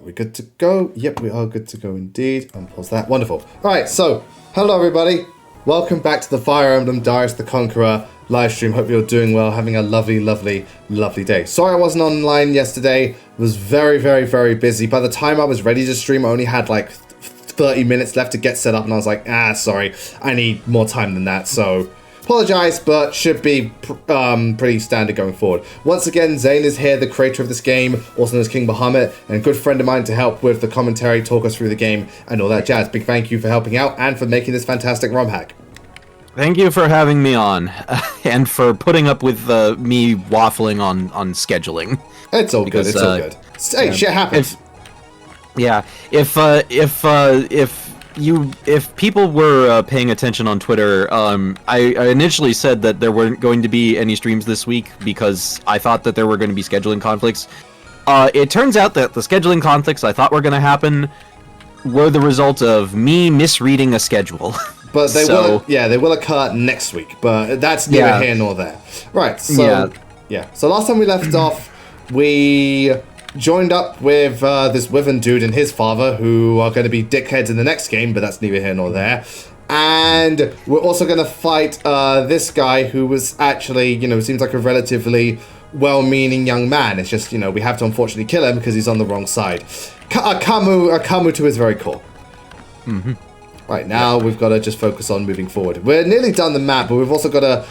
we good to go? Yep, we are good to go indeed. Unpause that. Wonderful. Alright, so, hello everybody. Welcome back to the Fire Emblem Darius the Conqueror live stream. Hope you're doing well, having a lovely, lovely, lovely day. Sorry I wasn't online yesterday. Was very, very, very busy. By the time I was ready to stream, I only had like 30 minutes left to get set up, and I was like, sorry, I need more time than that, so apologize, but should be pretty standard going forward. Once again, Zane is here, the creator of this game, also known as King Bahamut, and a good friend of mine to help with the commentary, talk us through the game, and all that jazz. Big thank you for helping out, and for making this fantastic ROM hack. Thank you for having me on, and for putting up with me waffling on scheduling. It's all good, it's all good. Hey, shit happens. If people were paying attention on Twitter, I initially said that there weren't going to be any streams this week because I thought that there were going to be scheduling conflicts. It turns out that the scheduling conflicts I thought were going to happen were the result of me misreading a schedule. But they will occur next week, but that's neither here nor there. Right, so so last time we left off, we joined up with this Wyvern dude and his father, who are going to be dickheads in the next game, but that's neither here nor there. And we're also going to fight this guy who was actually, seems like a relatively well-meaning young man. It's just, we have to unfortunately kill him because he's on the wrong side. A Kamu to his very core. Mm-hmm. Right, now we've got to just focus on moving forward. We're nearly done the map, but we've also got to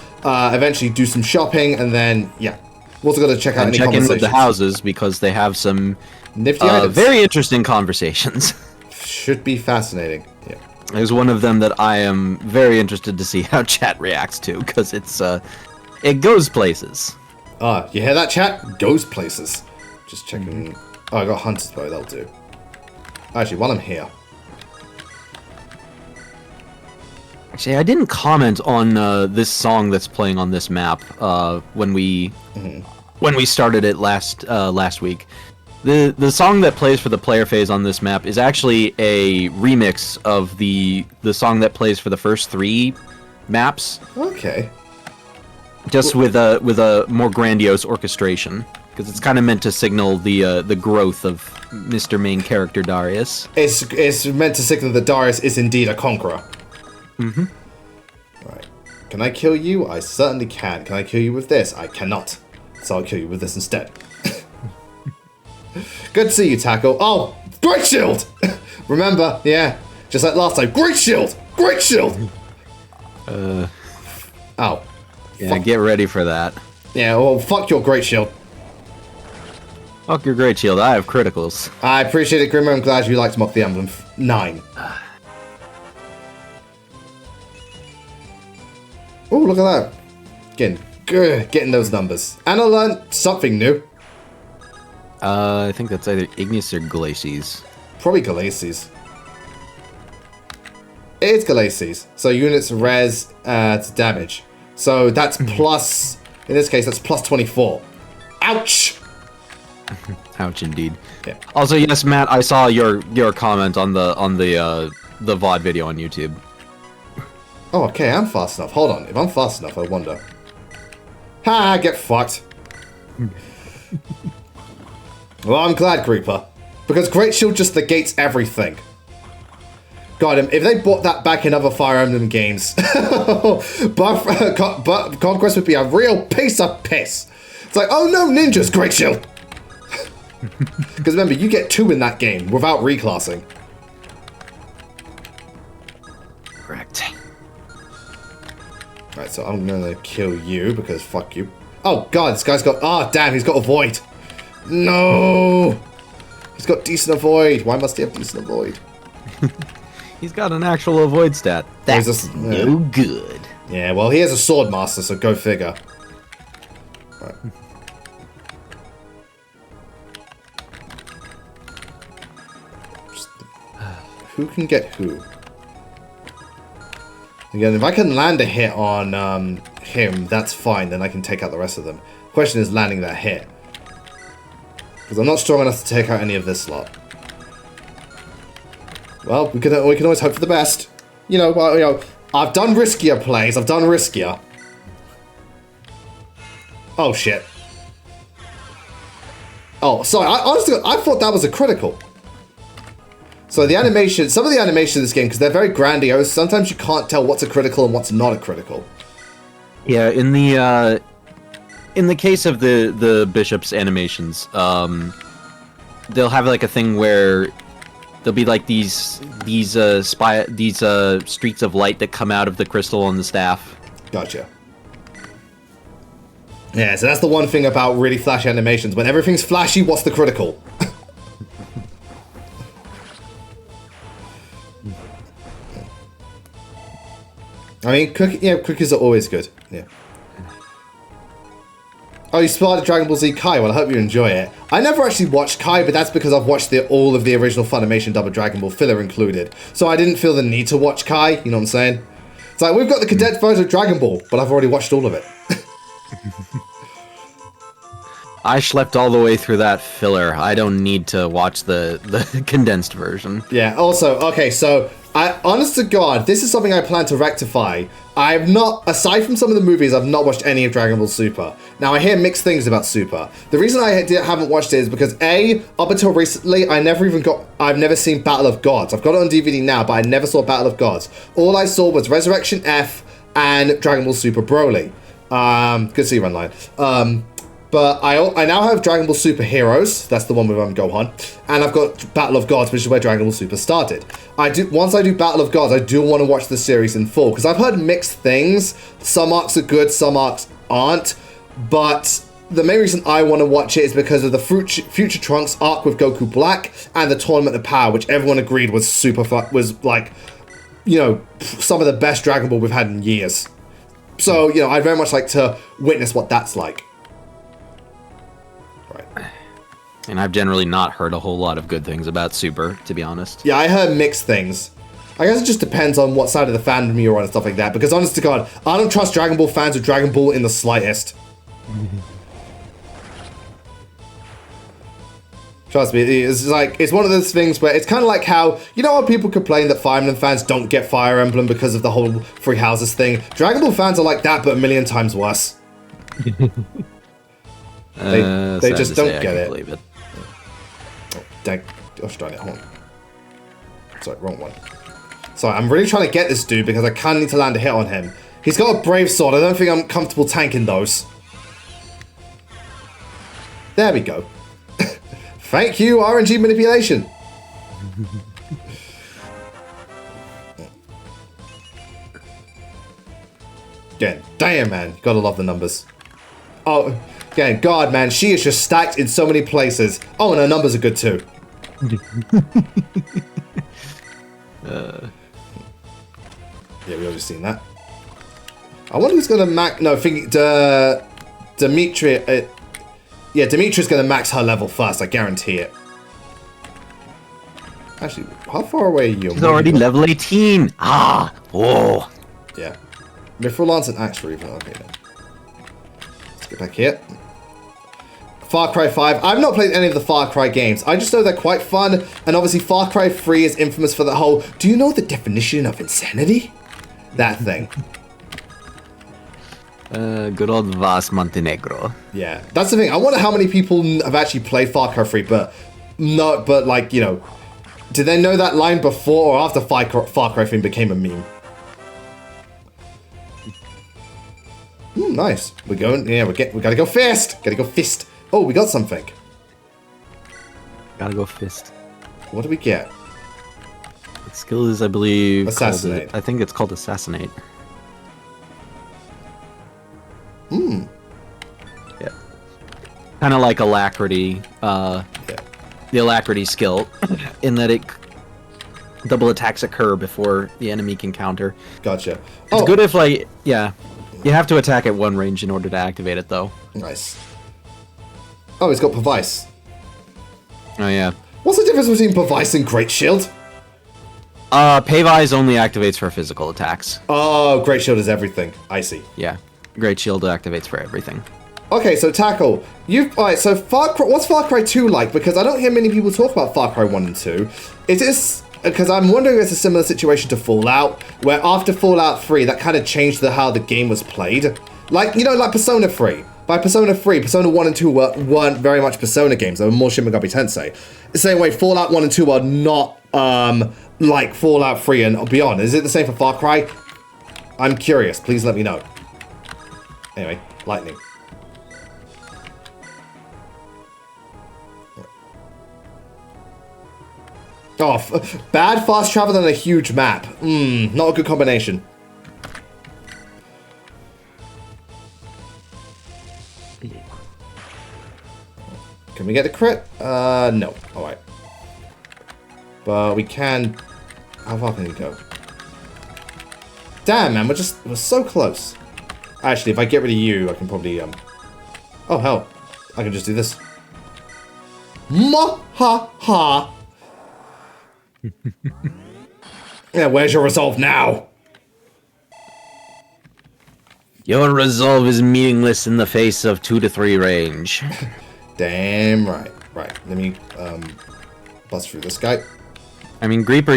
eventually do some shopping, and then, we've also got to check out any conversations. Check in with the houses, because they have some nifty items. Very interesting conversations. Should be fascinating. Yeah. There's one of them that I am very interested to see how chat reacts to, because it goes places. You hear that, chat? Goes places. Just checking. Oh, I got Hunter's Bow, that'll do. Actually, while I'm here. Actually, I didn't comment on this song that's playing on this map when we started it last week. The song that plays for the player phase on this map is actually a remix of the song that plays for the first 3 maps. Okay. Just with a more grandiose orchestration, because it's kind of meant to signal the growth of Mr. Main Character Darius. It's meant to signal that Darius is indeed a conqueror. Mm-hmm. Right. Can I kill you? I certainly can. Can I kill you with this? I cannot. So I'll kill you with this instead. Good to see you, Tackle. Oh, great shield! Remember, just like last time. Great shield! Great shield! Oh. Yeah, Fuck. get ready for that. Yeah, well, fuck your great shield. Fuck your great shield. I have criticals. I appreciate it, Grimmer. I'm glad you liked Mock the Emblem 9. Oh, look at that. Getting those numbers. And I learned something new. I think that's either Ignis or Glacies. Probably Glacies. It is Glacies. So units res to damage. So that's plus, in this case, that's plus 24. Ouch! Ouch, indeed. Yeah. Also, yes, Matt, I saw your comment on the VOD video on YouTube. Oh, okay, I'm fast enough. Hold on. If I'm fast enough, I wonder. Ha! Get fucked. Well, I'm glad, Creeper. Because Great Shield just negates everything. God, if they brought that back in other Fire Emblem games, Conquest would be a real piece of piss. It's like, oh no, ninjas, Great Shield! Because remember, you get 2 in that game without reclassing. Correct. Right, so I'm gonna kill you because fuck you. Oh god, this guy's got. Oh damn, he's got Avoid. No, he's got decent Avoid. Why must he have decent Avoid? He's got an actual Avoid stat. That's no good. Yeah, well, he has a Sword Master, so go figure. Right. Who can get who? Again, if I can land a hit on him, that's fine. Then I can take out the rest of them. Question is landing that hit. Because I'm not strong enough to take out any of this lot. Well, we can always hope for the best. I've done riskier plays. I've done riskier. Oh, shit. Oh, sorry. I thought that was a critical. So the animation, some of the animation in this game, because they're very grandiose, sometimes you can't tell what's a critical and what's not a critical. Yeah, in the case of the bishop's animations, they'll have like a thing where there'll be like these streaks of light that come out of the crystal on the staff. Gotcha. Yeah, so that's the one thing about really flashy animations. When everything's flashy, what's the critical? I mean, cookies are always good. Yeah. Oh, you spotted Dragon Ball Z Kai. Well, I hope you enjoy it. I never actually watched Kai, but that's because I've watched all of the original Funimation double Dragon Ball filler included. So I didn't feel the need to watch Kai, you know what I'm saying? It's like, we've got the condensed version of Dragon Ball, but I've already watched all of it. I schlepped all the way through that filler. I don't need to watch the condensed version. Yeah, also, okay, so, honest to God, this is something I plan to rectify. I have not, aside from some of the movies, I've not watched any of Dragon Ball Super. Now, I hear mixed things about Super. The reason I haven't watched it is because, A, up until recently, I've never seen Battle of Gods. I've got it on DVD now, but I never saw Battle of Gods. All I saw was Resurrection F and Dragon Ball Super Broly. Good to see you online. But I now have Dragon Ball Super Heroes, that's the one with Gohan, and I've got Battle of Gods, which is where Dragon Ball Super started. Once I do Battle of Gods, I do want to watch the series in full, because I've heard mixed things. Some arcs are good, some arcs aren't, but the main reason I want to watch it is because of the Future Trunks arc with Goku Black and the Tournament of Power, which everyone agreed was was like, you know, some of the best Dragon Ball we've had in years. So, you know, I'd very much like to witness what that's like. And I've generally not heard a whole lot of good things about Super, to be honest. Yeah, I heard mixed things. I guess it just depends on what side of the fandom you're on and stuff like that. Because honest to God, I don't trust Dragon Ball fans with Dragon Ball in the slightest. Trust me, it's one of those things where it's kind of like how, you know how people complain that Fire Emblem fans don't get Fire Emblem because of the whole Three Houses thing? Dragon Ball fans are like that, but a million times worse. They just don't get it. Oh, dang. Gosh darn it, hold on. Sorry, wrong one. Sorry, I'm really trying to get this dude because I kind of need to land a hit on him. He's got a Brave Sword. I don't think I'm comfortable tanking those. There we go. Thank you, RNG manipulation. Again, damn, man. Gotta love the numbers. Oh, again, God, man. She is just stacked in so many places. Oh, and her numbers are good, too. Yeah, we already seen that. I wonder who's gonna max. No, Dimitri. Yeah, Dimitri's gonna max her level first. I guarantee it. Actually, how far away are you? She's already level 18. Ah, whoa. Yeah, Mithril Lance and Axe for even. Okay, then. Let's get back here. Far Cry 5. I've not played any of the Far Cry games. I just know they're quite fun, and obviously Far Cry 3 is infamous for the whole, do you know the definition of insanity? That thing. Good old Vas Montenegro. Yeah, that's the thing. I wonder how many people have actually played Far Cry 3, but like, you know, did they know that line before or after Far Cry 3 became a meme? Nice. We're going, yeah, we gotta go fast. Gotta go fist. Oh, we got something. Gotta go fist. What do we get? The skill is, I believe, Assassinate. I think it's called Assassinate. Hmm. Yeah. Kind of like Alacrity. Yeah. The Alacrity skill, in that it double attacks occur before the enemy can counter. Gotcha. It's good if, like, yeah. You have to attack at one range in order to activate it, though. Nice. Oh, it's got Pervice. Oh, yeah. What's the difference between Pervice and Great Shield? Payvise only activates for physical attacks. Oh, Great Shield is everything. I see. Yeah. Great Shield activates for everything. Okay, so Tackle. Alright, so what's Far Cry 2 like? Because I don't hear many people talk about Far Cry 1 and 2. Is this... Because I'm wondering if it's a similar situation to Fallout, where after Fallout 3, that kind of changed how the game was played. Like, you know, like Persona 3. by Persona 3. Persona 1 and 2 weren't very much Persona games. They were more Shin Megami Tensei. The same way Fallout 1 and 2 are not like Fallout 3 and beyond. Is it the same for Far Cry? I'm curious. Please let me know. Anyway, lightning. Oh, bad fast travel and a huge map. Not a good combination. Can we get the crit? No. Alright. But we can... How far can we go? Damn, man, we're so close. Actually, if I get rid of you, I can probably, Oh, hell. I can just do this. Ha! Yeah, where's your resolve now? Your resolve is meaningless in the face of 2 to 3 range. Damn right. Right, let me, bust through this guy. I mean, Greeper,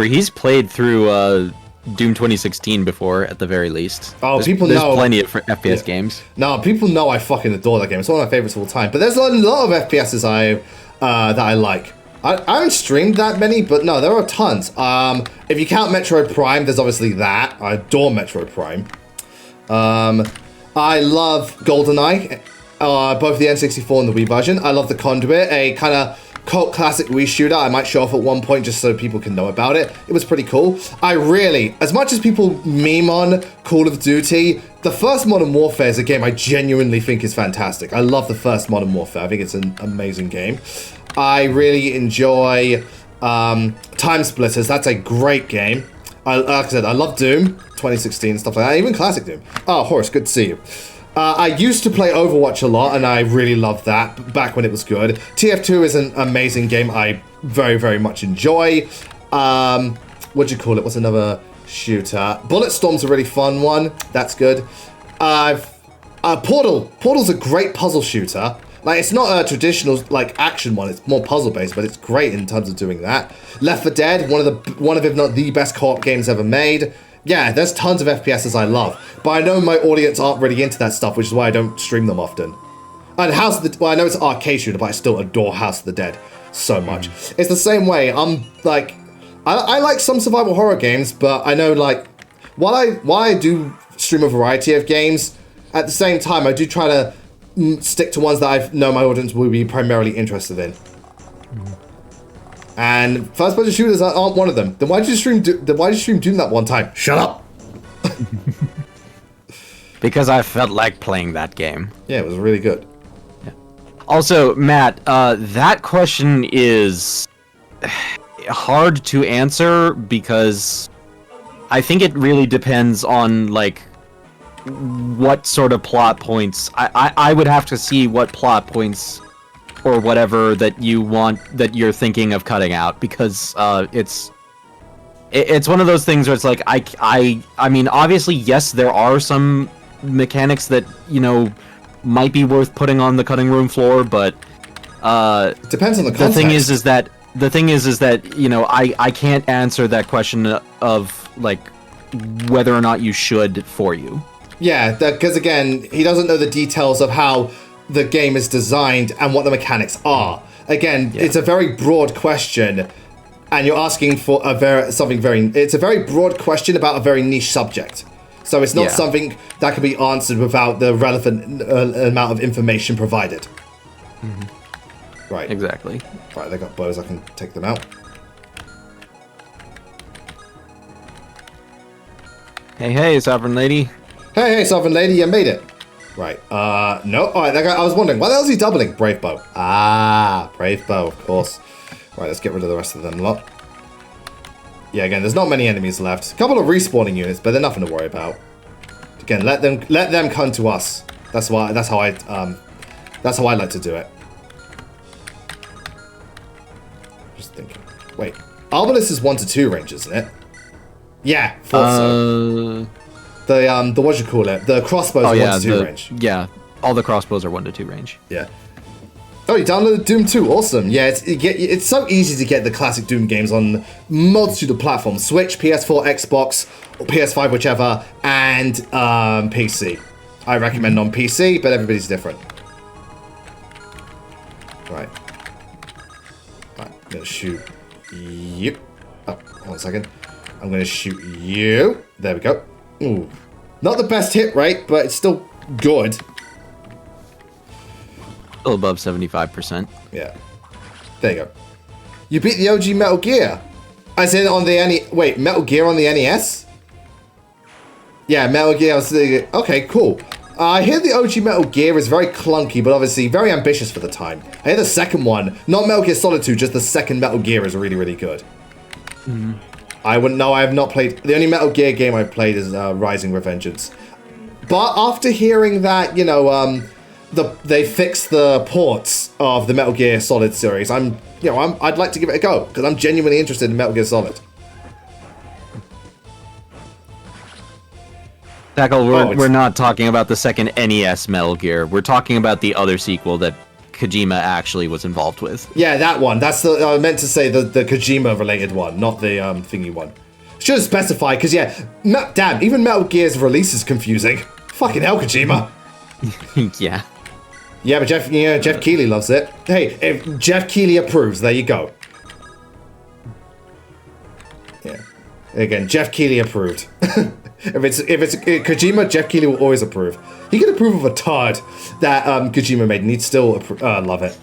he's played through, Doom 2016 before, at the very least. Oh, there's people know. There's plenty of FPS games. No, people know I fucking adore that game. It's one of my favorites of all time. But there's a lot of FPSs that I like. I haven't streamed that many, but no, there are tons. If you count Metroid Prime, there's obviously that. I adore Metroid Prime. I love GoldenEye, both the N64 and the Wii version. I love the Conduit, a kind of cult classic Wii shooter. I might show off at one point just so people can know about it. It was pretty cool. I really, as much as people meme on Call of Duty, the first Modern Warfare is a game I genuinely think is fantastic. I love the first Modern Warfare. I think it's an amazing game. I really enjoy Time Splitters. That's a great game. Like I said, I love Doom 2016 and stuff like that. Even classic Doom. Oh, Horace, good to see you. I used to play Overwatch a lot, and I really loved that back when it was good. TF2 is an amazing game I very, very much enjoy. What'd you call it? What's another shooter? Bulletstorm's a really fun one. That's good. Portal. Portal's a great puzzle shooter. Like, it's not a traditional, like, action one. It's more puzzle-based, but it's great in terms of doing that. Left 4 Dead, one of, if not the best co-op games ever made. Yeah, there's tons of FPSs I love, but I know my audience aren't really into that stuff, which is why I don't stream them often. And well, I know it's an arcade shooter, but I still adore House of the Dead so much. It's the same way. I'm like, I like some survival horror games, but I know, like, while I do stream a variety of games, at the same time I do try to stick to ones that I know my audience will be primarily interested in. And first-person shooters aren't one of them. Then why did you stream Doom that one time? Shut up! Because I felt like playing that game. Yeah, it was really good. Yeah. Also, Matt, that question is hard to answer because I think it really depends on, like, what sort of plot points. I would have to see what plot points or whatever that you want, that you're thinking of cutting out, because it's one of those things where it's like, I mean, obviously, yes, there are some mechanics that, you know, might be worth putting on the cutting room floor, but it depends on the context. The thing is that, you know, I can't answer that question of, like, whether or not you should for you. Yeah, because again, he doesn't know the details of how the game is designed and what the mechanics are. Again, It's a very broad question, and you're asking for it's a very broad question about a very niche subject. So it's not something that can be answered without the relevant amount of information provided. Mm-hmm. Right. Exactly. Right, they got bows, I can take them out. Hey, Sovereign Lady. Hey, Sovereign Lady, you made it. Right, no. Alright, that guy, I was wondering, why the hell is he doubling? Brave Bow. Ah, Brave Bow, of course. Right, let's get rid of the rest of them lot. Yeah, again, there's not many enemies left. A couple of respawning units, but they're nothing to worry about. Again, let them come to us. That's how I like to do it. Just thinking. Wait, Arbalest is 1 to 2 range, isn't it? Yeah, thought so. The what you call it? The crossbows are 1 to 2 range. Yeah, all the crossbows are 1 to 2 range. Yeah. Oh, you downloaded Doom 2. Awesome. Yeah, it's so easy to get the classic Doom games on multitude of platforms: Switch, PS4, Xbox, or PS5, whichever, and PC. I recommend on PC, but everybody's different. Right. I'm gonna shoot you. Oh, 1 second. I'm gonna shoot you. There we go. Ooh. Not the best hit rate, but it's still good. Still above 75%. Yeah. There you go. You beat the OG Metal Gear. As in on the wait, Metal Gear on the NES? Yeah, Metal Gear. Okay, cool. I hear the OG Metal Gear is very clunky, but obviously very ambitious for the time. I hear the second one, not Metal Gear Solid 2, just the second Metal Gear is really, really good. I wouldn't know. I have not played. The only Metal Gear game I've played is Rising Revengeance. But after hearing that, you know, they fixed the ports of the Metal Gear Solid series, I'd like to give it a go because I'm genuinely interested in Metal Gear Solid. Tackle, we're not talking about the second NES Metal Gear. We're talking about the other sequel that Kojima actually was involved with. Yeah, that one. That's the I meant to say the Kojima-related one, not the thingy one. Should have specified, because yeah, damn, even Metal Gear's release is confusing. Fucking hell, Kojima. Yeah. Yeah, but Jeff Keighley loves it. Hey, if Jeff Keighley approves, there you go. Yeah. Again, Jeff Keighley approved. If it's Kojima, Jeff Keighley will always approve. He can approve of a turd that Kojima made, and he'd still love it.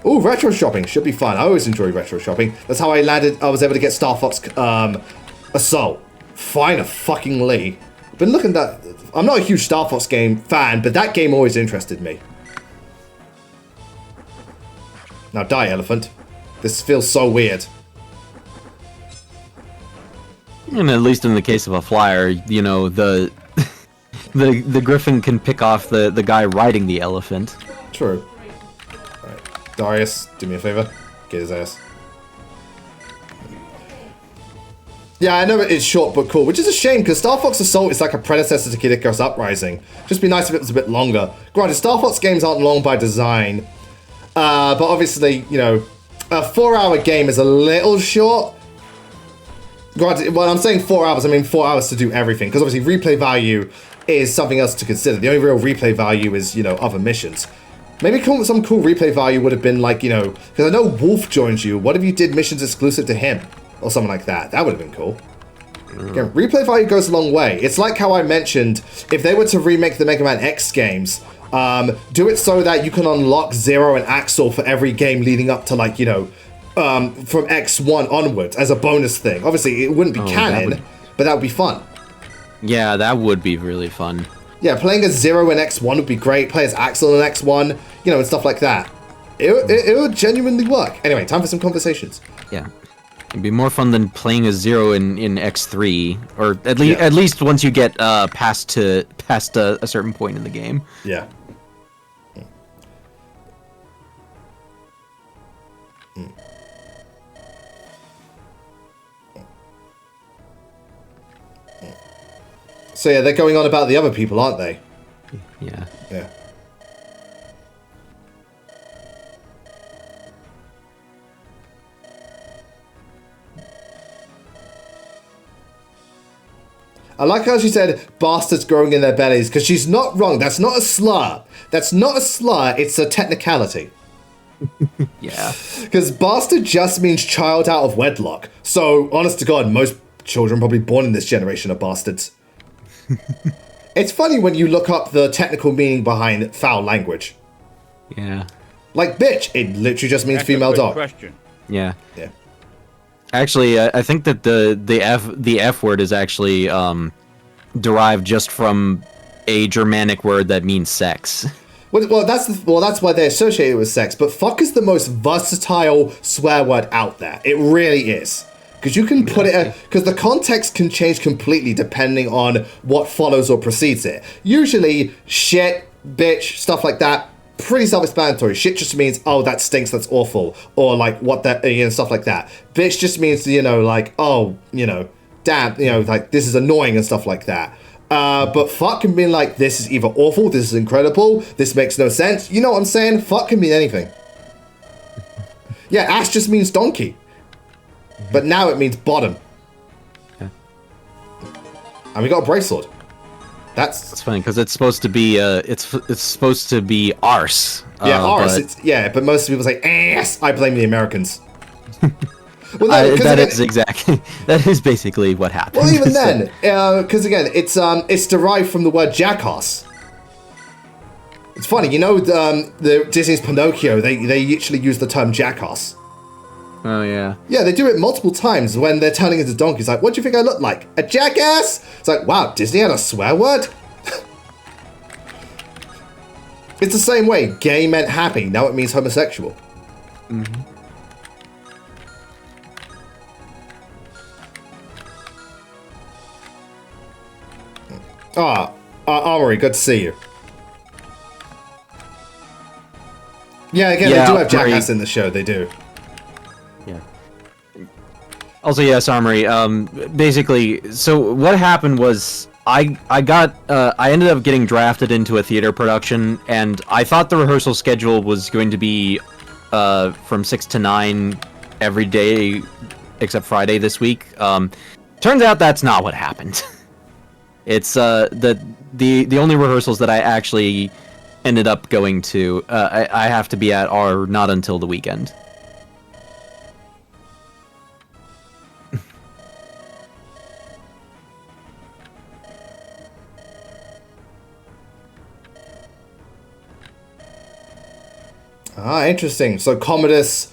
Ooh, retro shopping should be fun. I always enjoy retro shopping. That's how I was able to get Star Fox Assault. Fine, fucking Lee. Been looking at that. I'm not a huge Star Fox game fan, but that game always interested me. Now die, elephant. This feels so weird. And at least in the case of a flyer, you know, the griffin can pick off the guy riding the elephant. True. Alright. Darius, do me a favor. Get his ass. Yeah, I know it's short but cool, which is a shame because Star Fox Assault is like a predecessor to Kid Icarus Uprising. Just be nice if it was a bit longer. Granted, Star Fox games aren't long by design, but obviously, you know, a 4-hour game is a little short. Granted, when I'm saying 4 hours, I mean 4 hours to do everything, because obviously replay value is something else to consider. The only real replay value is, you know, other missions. Maybe some cool replay value would have been like, you know, because I know Wolf joins you. What if you did missions exclusive to him? Or something like that. That would have been cool. Again, replay value goes a long way. It's like how I mentioned, if they were to remake the Mega Man X games, do it so that you can unlock Zero and Axel for every game leading up to, like, you know, from X1 onwards as a bonus thing. Obviously, it wouldn't be canon, but that would be fun. Yeah, that would be really fun. Yeah, playing as Zero in X1 would be great. Play as Axel in X1, you know, and stuff like that. It would genuinely work. Anyway, time for some conversations. Yeah. It'd be more fun than playing as Zero in X3, or at least once you get past a certain point in the game. Yeah. So yeah, they're going on about the other people, aren't they? Yeah. Yeah. I like how she said bastards growing in their bellies, because she's not wrong. That's not a slur. That's not a slur. It's a technicality. Yeah. Because bastard just means child out of wedlock. So, honest to God, most children probably born in this generation are bastards. It's funny when you look up the technical meaning behind foul language. Yeah. Like bitch, it literally just means female dog. Question. Yeah. Yeah. Actually, I think that the F word is actually derived just from a Germanic word that means sex. Well, that's why they associate it with sex. But fuck is the most versatile swear word out there. It really is. Because you can put it, because the context can change completely depending on what follows or precedes it. Usually, shit, bitch, stuff like that, pretty self-explanatory. Shit just means, oh, that stinks, that's awful. Or like, what that, you know, stuff like that. Bitch just means, you know, like, oh, you know, damn, you know, like, this is annoying and stuff like that. But fuck can mean like, this is either awful, this is incredible, this makes no sense. You know what I'm saying? Fuck can mean anything. Yeah, ass just means donkey. But now it means bottom. Yeah. And we got a brave sword. That's funny because it's supposed to be it's supposed to be arse. Yeah, arse. But... but most people say ass. I blame the Americans. Well, no, that is basically what happened. Well, even then, because again, it's derived from the word jackass. It's funny, you know, the Disney's Pinocchio. They actually use the term jackass. Oh yeah. Yeah, they do it multiple times when they're turning into donkeys. Like, what do you think I look like? A jackass? It's like, wow, Disney had a swear word. It's the same way. Gay meant happy. Now it means homosexual. Mm-hmm. Armory, good to see you. Yeah, again, they do have jackass in the show. They do. Yeah. Also, yes, Armory. Basically, so what happened was I ended up getting drafted into a theater production, and I thought the rehearsal schedule was going to be from 6 to 9 every day except Friday this week. Turns out that's not what happened. It's the only rehearsals that I actually ended up going to, I have to be at are not until the weekend. Interesting. So Commodus,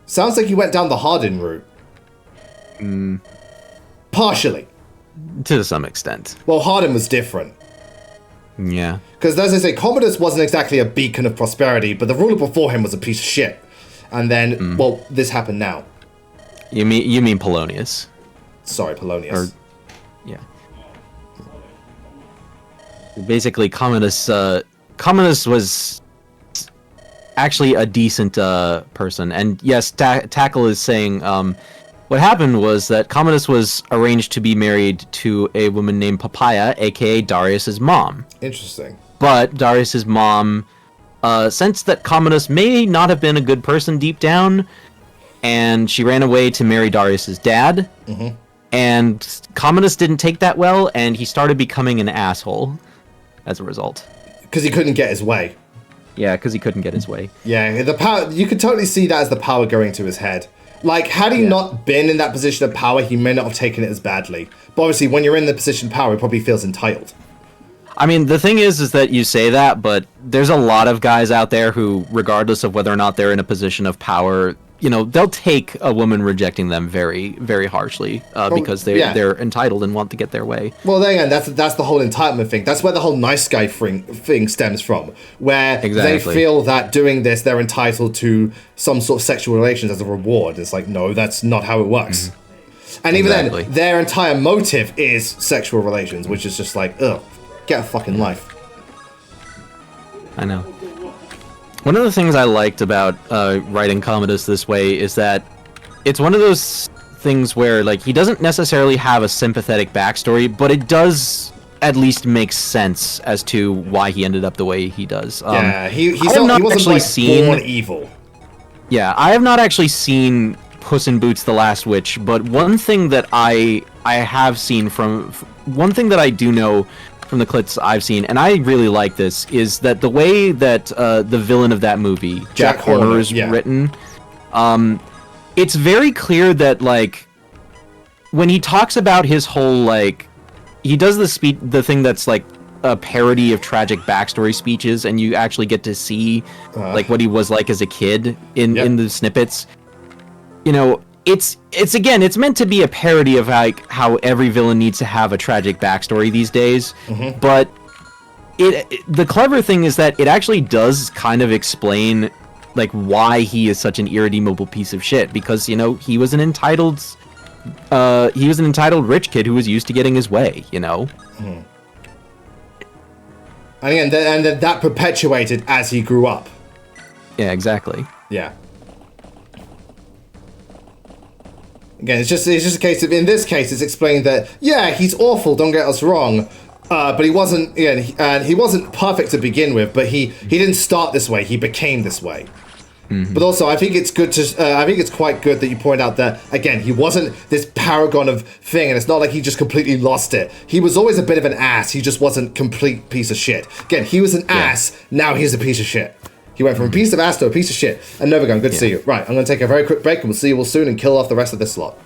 sounds like you went down the Hardin route. Partially. To some extent. Well, Hardin was different. Yeah. Because as I say, Commodus wasn't exactly a beacon of prosperity, but the ruler before him was a piece of shit. And then, well, this happened now. You mean Polonius? Sorry, Polonius. Yeah. Basically, Commodus was actually a decent person, and yes, Tackle is saying what happened was that Commodus was arranged to be married to a woman named Papaya, aka Darius's mom. Interesting. But Darius's mom sensed that Commodus may not have been a good person deep down, and she ran away to marry Darius's dad. Mm-hmm. And Commodus didn't take that well, and he started becoming an asshole as a result. Because he couldn't get his way. Yeah, because he couldn't get his way. Yeah, the power. You could totally see that as the power going to his head. Like, had he not been in that position of power, he may not have taken it as badly. But obviously, when you're in the position of power, he probably feels entitled. I mean, the thing is that you say that, but there's a lot of guys out there who, regardless of whether or not they're in a position of power, you know, they'll take a woman rejecting them very, very harshly because they're entitled and want to get their way. Well, then again, that's the whole entitlement thing. That's where the whole nice guy thing stems from, where they feel that doing this, they're entitled to some sort of sexual relations as a reward. It's like, no, that's not how it works. Mm-hmm. And even then, their entire motive is sexual relations, which is just like, ugh, get a fucking life. I know. One of the things I liked about writing Commodus this way is that it's one of those things where, like, he doesn't necessarily have a sympathetic backstory, but it does at least make sense as to why he ended up the way he does. He wasn't like born evil. Yeah, I have not actually seen Puss in Boots: The Last Witch, but one thing that I have seen one thing that I do know from the clips I've seen, and I really like this, is that the way that the villain of that movie, Jack Horner, is written, it's very clear that, like, when he talks about his whole, like, he does the thing that's like a parody of tragic backstory speeches, and you actually get to see like what he was like as a kid in the snippets. You know, it's meant to be a parody of like how every villain needs to have a tragic backstory these days. Mm-hmm. But the clever thing is that it actually does kind of explain like why he is such an irredeemable piece of shit, because, you know, he was an entitled rich kid who was used to getting his way, you know. Mm. And that perpetuated as he grew up. Yeah, exactly. Yeah. Again, it's just a case of, in this case, it's explained that, yeah, he's awful, don't get us wrong, but he wasn't, he wasn't perfect to begin with, but he didn't start this way, he became this way. But also, I think it's good to. I think it's quite good that you point out that again, he wasn't this paragon of thing, and it's not like he just completely lost it. He was always a bit of an ass. He just wasn't complete piece of shit. Again, he was an ass. Now he's a piece of shit. He went from a piece of ass to a piece of shit. And Novagun, good to see you. Right, I'm going to take a very quick break, and we'll see you all soon and kill off the rest of this slot.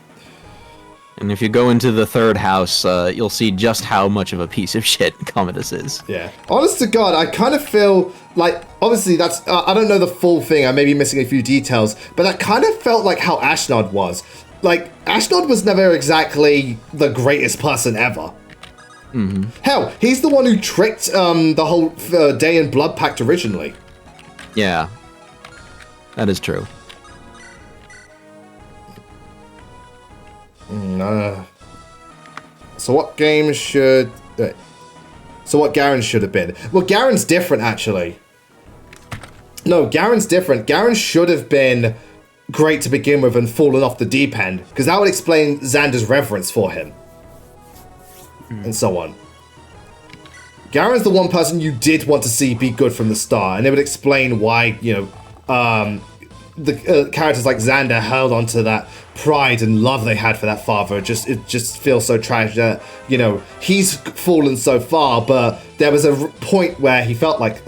And if you go into the third house, you'll see just how much of a piece of shit Commodus is. Yeah. Honest to God, I kind of feel like, obviously that's, I don't know the full thing, I may be missing a few details, but that kind of felt like how Ashnod was. Like, Ashnod was never exactly the greatest person ever. Hell, he's the one who tricked the whole Day in Blood Pact originally. Yeah. That is true. So what game should... So what Garen's should have been? Well, Garen's different, actually. No, Garen's different. Garen should have been great to begin with and fallen off the deep end, because that would explain Xander's reverence for him. And so on. Garen's the one person you did want to see be good from the start, and it would explain why, you know, the characters like Xander held onto that pride and love they had for that father. It just feels so tragic that, you know, he's fallen so far, but there was a point where he felt like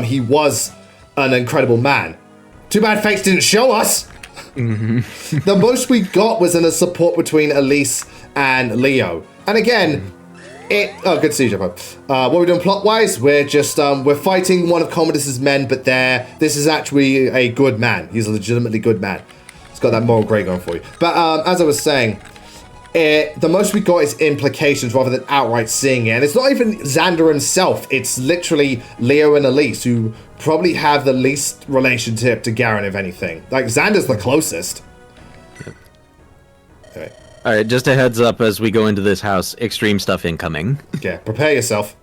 he was an incredible man. Too bad Fates didn't show us. The most we got was in a support between Elise and Leo, and again. Oh, good to see you, Japan. What we're doing plot-wise, we're just, we're fighting one of Commodus's men, but this is actually a good man. He's a legitimately good man. He's got that moral grey going for you. But, as I was saying, the most we got is implications rather than outright seeing it. And it's not even Xander himself. It's literally Leo and Elise, who probably have the least relationship to Garen, if anything. Like, Xander's the closest. Yep. Anyway. Alright, just a heads up as we go into this house. Extreme stuff incoming. Yeah, prepare yourself.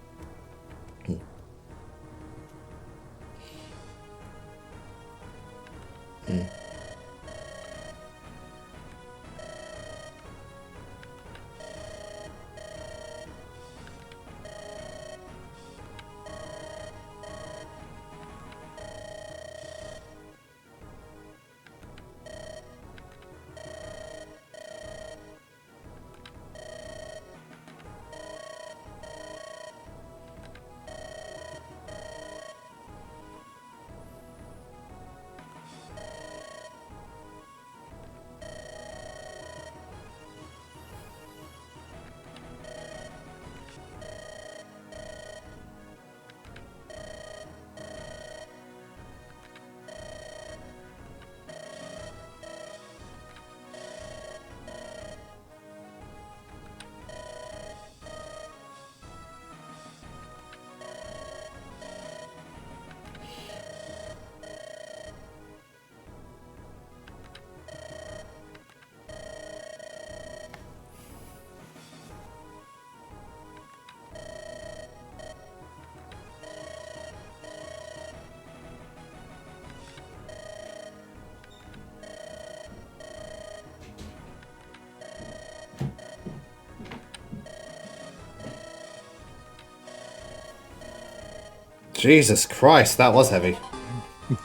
Jesus Christ, that was heavy.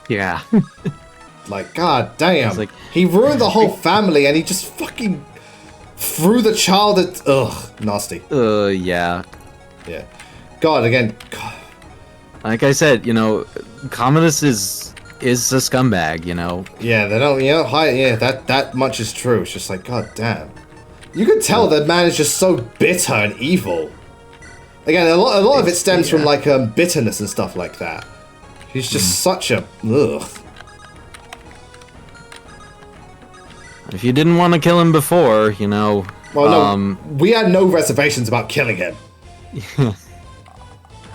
Yeah. Like, god damn. Like, he ruined the whole family and he just fucking threw the child at... Ugh, nasty. Yeah. Yeah. God, again... God. Like I said, you know, Commodus is a scumbag, you know. Yeah, they don't... Yeah, that much is true. It's just like, god damn. You could tell that man is just so bitter and evil. Again, a lot of it stems from, like, bitterness and stuff like that. He's just such a... Ugh. If you didn't want to kill him before, you know... Well, no, we had no reservations about killing him. Again,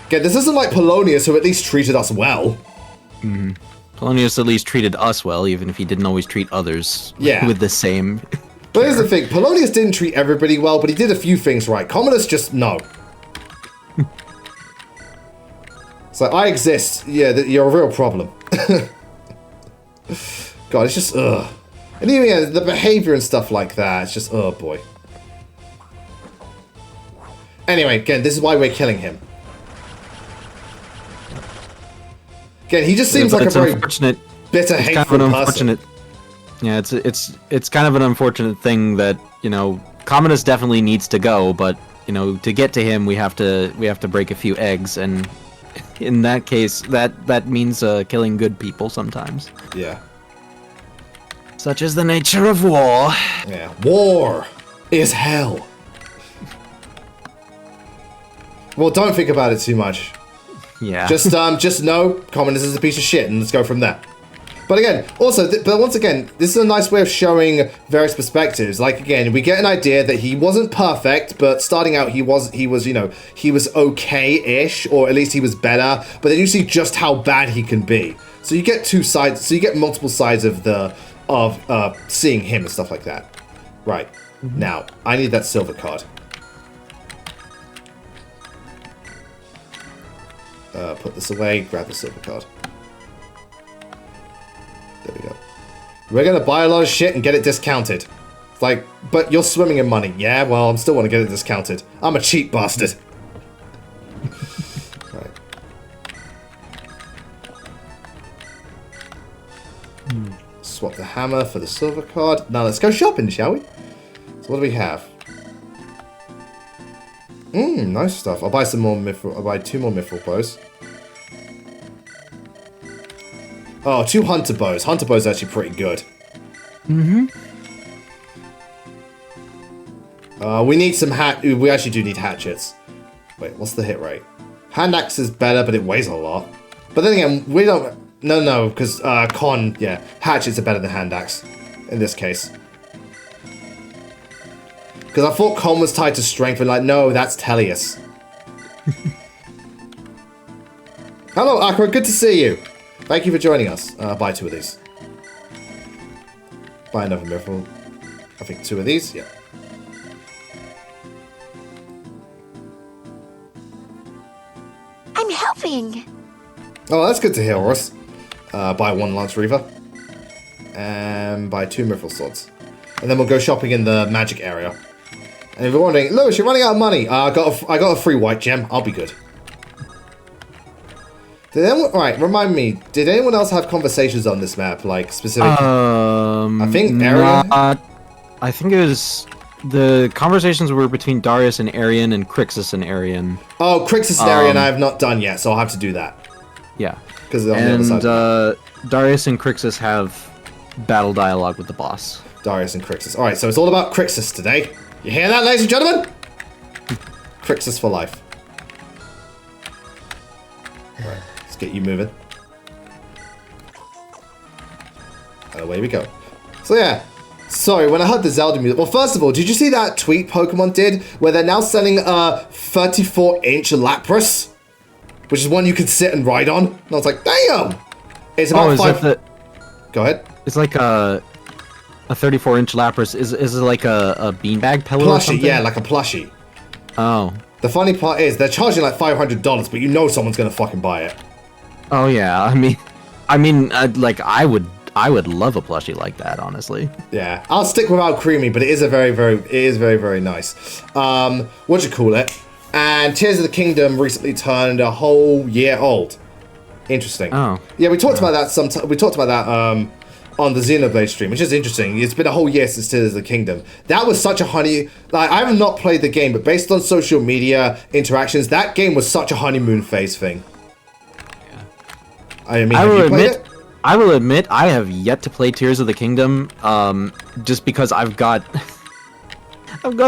this isn't like Polonius, who at least treated us well. Polonius at least treated us well, even if he didn't always treat others with the same... But here's the thing, Polonius didn't treat everybody well, but he did a few things right. Commodus just, no. It's like, I exist. Yeah, you're a real problem. God, it's just, ugh. And even yeah, the behavior and stuff like that, it's just, oh boy. Anyway, again, this is why we're killing him. Again, he just seems like a very... Unfortunate. bitter, it's hateful kind of an person. unfortunate. Yeah, it's kind of an unfortunate thing that Commodus definitely needs to go, but to get to him we have to break a few eggs, and in that case that means killing good people sometimes. Yeah. Such is the nature of war. Yeah. War is hell. Well, don't think about it too much. Yeah. Just know Commodus is a piece of shit, and let's go from there. But again, also, but once again, this is a nice way of showing various perspectives. Like, again, we get an idea that he wasn't perfect, but starting out he was okay-ish, or at least he was better. But then you see just how bad he can be. So you get two sides. So you get multiple sides of seeing him and stuff like that. Right. Now, I need that silver card. Put this away. Grab the silver card. There we go. We're gonna buy a lot of shit and get it discounted. It's like, but you're swimming in money. Yeah, well, I'm still want to get it discounted. I'm a cheap bastard. Right. Swap the hammer for the silver card. Now let's go shopping, shall we? So what do we have? Nice stuff. I'll buy some more mithril. I'll buy 2 more mithril bows. Oh, 2 hunter bows. Hunter bows are actually pretty good. We need some we actually do need hatchets. Wait, what's the hit rate? Hand axe is better, but it weighs a lot. But then again, we don't... No, because hatchets are better than hand axe in this case. Because I thought con was tied to strength, and like, no, that's Tellius. Hello, Akra, good to see you. Thank you for joining us. Buy 2 of these. Buy another mithril. I think 2 of these, yeah. I'm helping. Oh, that's good to hear, Horus. Buy 1 Lance Reaver. And buy 2 mithril swords. And then we'll go shopping in the magic area. And if you're wondering, Lewis, you're running out of money. I got a free white gem. I'll be good. Right, remind me. Did anyone else have conversations on this map, like specific? I think Arian. I think it was the conversations were between Darius and Arian and Crixus and Arian. Oh, Crixus and Arian I have not done yet, so I'll have to do that. Yeah. Because on the other side. Darius and Crixus have battle dialogue with the boss. Darius and Crixus. All right, so it's all about Crixus today. You hear that, ladies and gentlemen? Crixus for life. All right, let's get you moving. And away we go. So yeah, sorry, when I heard the Zelda music... Well, first of all, did you see that tweet Pokemon did? Where they're now selling a 34-inch Lapras? Which is one you can sit and ride on. And I was like, damn! It's about Go ahead. It's like a 34-inch Lapras. Is it like a beanbag pillow or something? Yeah, like a plushie. Oh. The funny part is, they're charging like $500, but you know someone's gonna fucking buy it. Oh yeah, I mean, like I would love a plushie like that, honestly. Yeah, I'll stick without creamy, but it is very nice. What do you call it? And Tears of the Kingdom recently turned a whole year old. Interesting. Oh. Yeah, we talked about that we talked about that on the Xenoblade stream, which is interesting. It's been a whole year since Tears of the Kingdom. That was such a like, I have not played the game, but based on social media interactions, that game was such a honeymoon phase thing. Yeah. I mean, I will admit, I have yet to play Tears of the Kingdom, just because I've got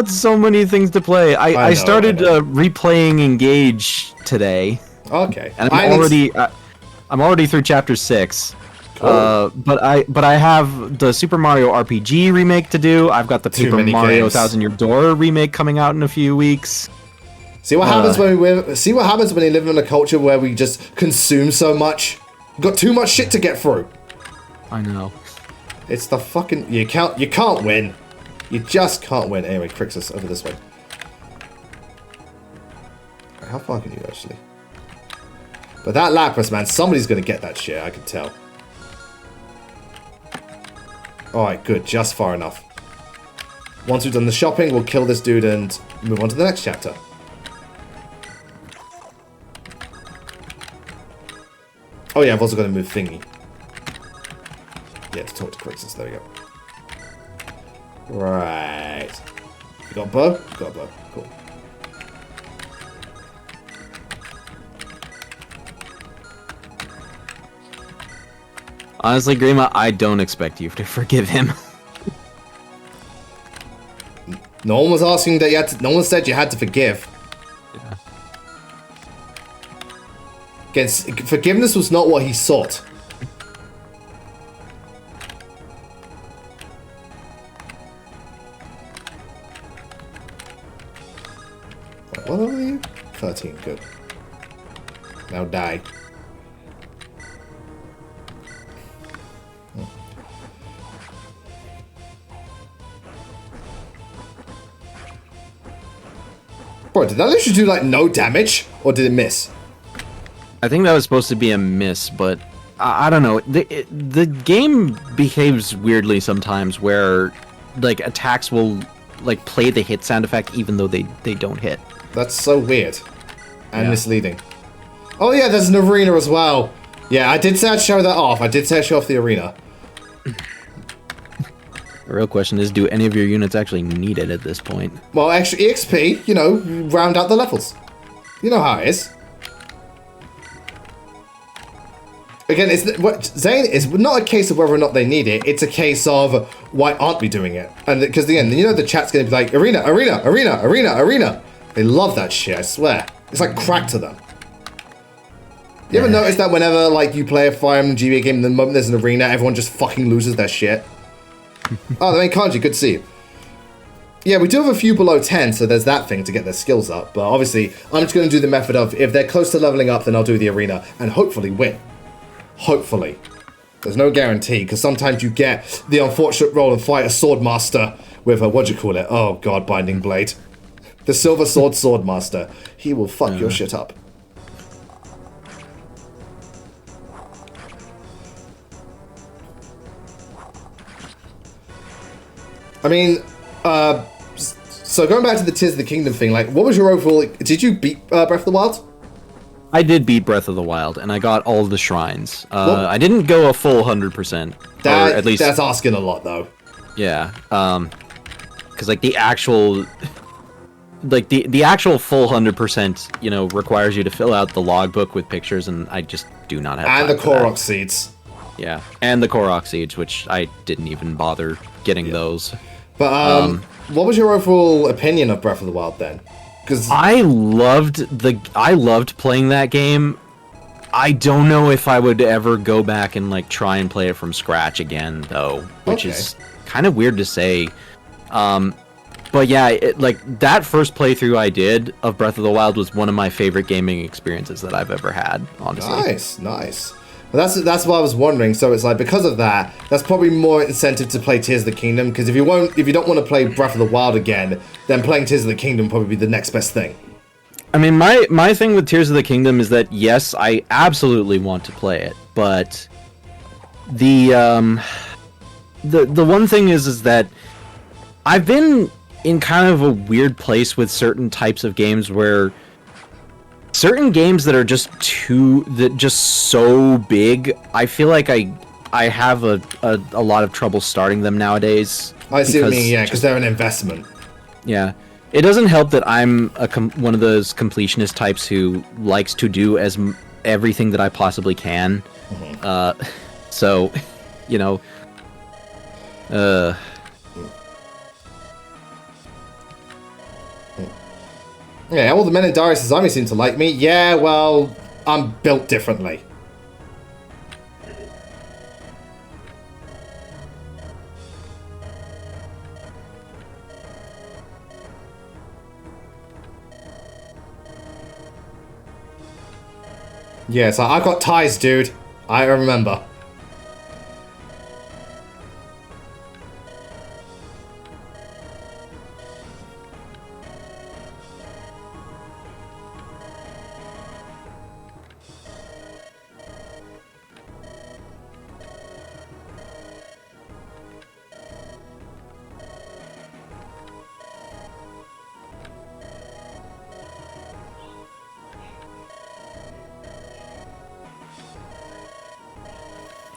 so many things to play. I started replaying Engage today. Okay. And I'm already through chapter 6. Cool. But I have the Super Mario RPG remake to do. I've got the Super Mario Thousand Year Door remake coming out in a few weeks. See what happens when you live in a culture where we just consume so much. We've got too much shit to get through. I know. It's the fucking you can't win. You just can't win. Anyway, Crixus over this way. How far can you actually? But that Lapras, man, somebody's gonna get that shit. I can tell. Alright, good. Just far enough. Once we've done the shopping, we'll kill this dude and move on to the next chapter. Oh yeah, I've also got to move Thingy. Yeah, to talk to creatures. There we go. Right. You got a bow? You got a bow. Cool. Honestly, Grima, I don't expect you to forgive him. No one was asking that you had to. No one said you had to forgive. Yeah. Again, forgiveness was not what he sought. What are you? 13, good. Now die. Bro, did that literally do, like, no damage? Or did it miss? I think that was supposed to be a miss, but I don't know. The game behaves weirdly sometimes where, like, attacks will, like, play the hit sound effect even though they don't hit. That's so weird. And Yeah. misleading. Oh yeah, there's an arena as well. Yeah, I did say I'd show that off. I did say I'd show off the arena. The real question is, do any of your units actually need it at this point? Well, extra EXP, you know, round out the levels. You know how it is. Again, Zane is not a case of whether or not they need it. It's a case of why aren't we doing it? And because again, you know, the chat's gonna be like arena, arena, arena, arena, arena. They love that shit. I swear, it's like crack to them. You ever notice that whenever like you play a Fire Emblem GBA game, the moment there's an arena, everyone just fucking loses their shit? Oh, they Kanji, good to see you. Yeah, we do have a few below 10, so there's that thing to get their skills up. But obviously, I'm just going to do the method of, if they're close to leveling up, then I'll do the arena, and hopefully win. Hopefully. There's no guarantee, because sometimes you get the unfortunate role of fight a Swordmaster with a, what'd you call it? Oh god, Binding Blade. The Silver Sword Swordmaster. He will fuck your shit up. I mean, so going back to the Tears of the Kingdom thing, like, what was your overall... Did you beat Breath of the Wild? I did beat Breath of the Wild, and I got all the shrines. I didn't go a full 100%. That, or at least that's asking a lot, though. Yeah, because like the actual... Like, the actual full 100%, you know, requires you to fill out the logbook with pictures, and I just do not have time And the for that. Korok seeds. Yeah, and the Korok seeds, which I didn't even bother getting those. But, what was your overall opinion of Breath of the Wild, then? Because I loved playing that game. I don't know if I would ever go back and, like, try and play it from scratch again, though, which is kind of weird to say. But yeah, like, that first playthrough I did of Breath of the Wild was one of my favorite gaming experiences that I've ever had, honestly. Nice, nice. Well, that's what I was wondering. So it's like, because of that, that's probably more incentive to play Tears of the Kingdom. Because if you don't want to play Breath of the Wild again, then playing Tears of the Kingdom would probably be the next best thing. I mean, my thing with Tears of the Kingdom is that yes, I absolutely want to play it, but the one thing is that I've been in kind of a weird place with certain types of games where certain games that are just so big, I feel like I have a lot of trouble starting them nowadays. I see what you mean, yeah, because they're an investment. Yeah. It doesn't help that I'm one of those completionist types who likes to do everything that I possibly can. Mm-hmm. So, you know, Yeah, all the men in Darius' army seem to like me. Yeah, well, I'm built differently. Yeah, so I got ties, dude. I remember.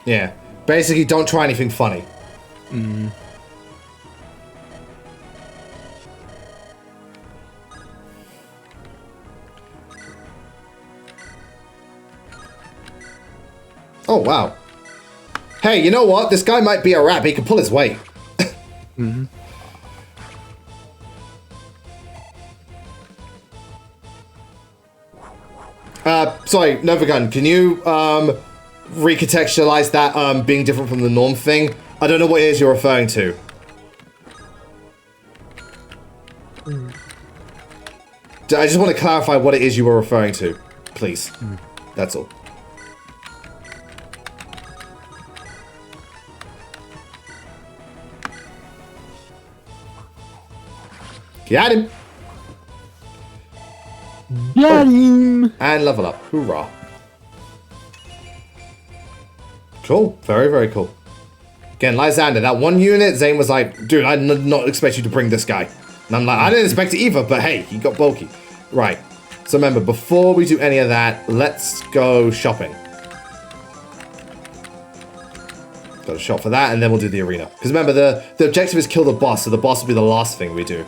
Yeah. Basically, don't try anything funny. Oh, wow. Hey, you know what? This guy might be a rat, but he can pull his weight. Sorry, Novagun, can you, recontextualize that, being different from the norm thing? I don't know what it is you're referring to. I just want to clarify what it is you were referring to, please. That's all. Got him! Got him! And level up. Hoorah. Cool. Very, very cool. Again, Lysander, that one unit, Zane was like, dude, I did not expect you to bring this guy. And I'm like, I didn't expect it either, but hey, he got bulky. Right. So remember, before we do any of that, let's go shopping. Got a shop for that, and then we'll do the arena. Because remember, the objective is kill the boss, so the boss will be the last thing we do.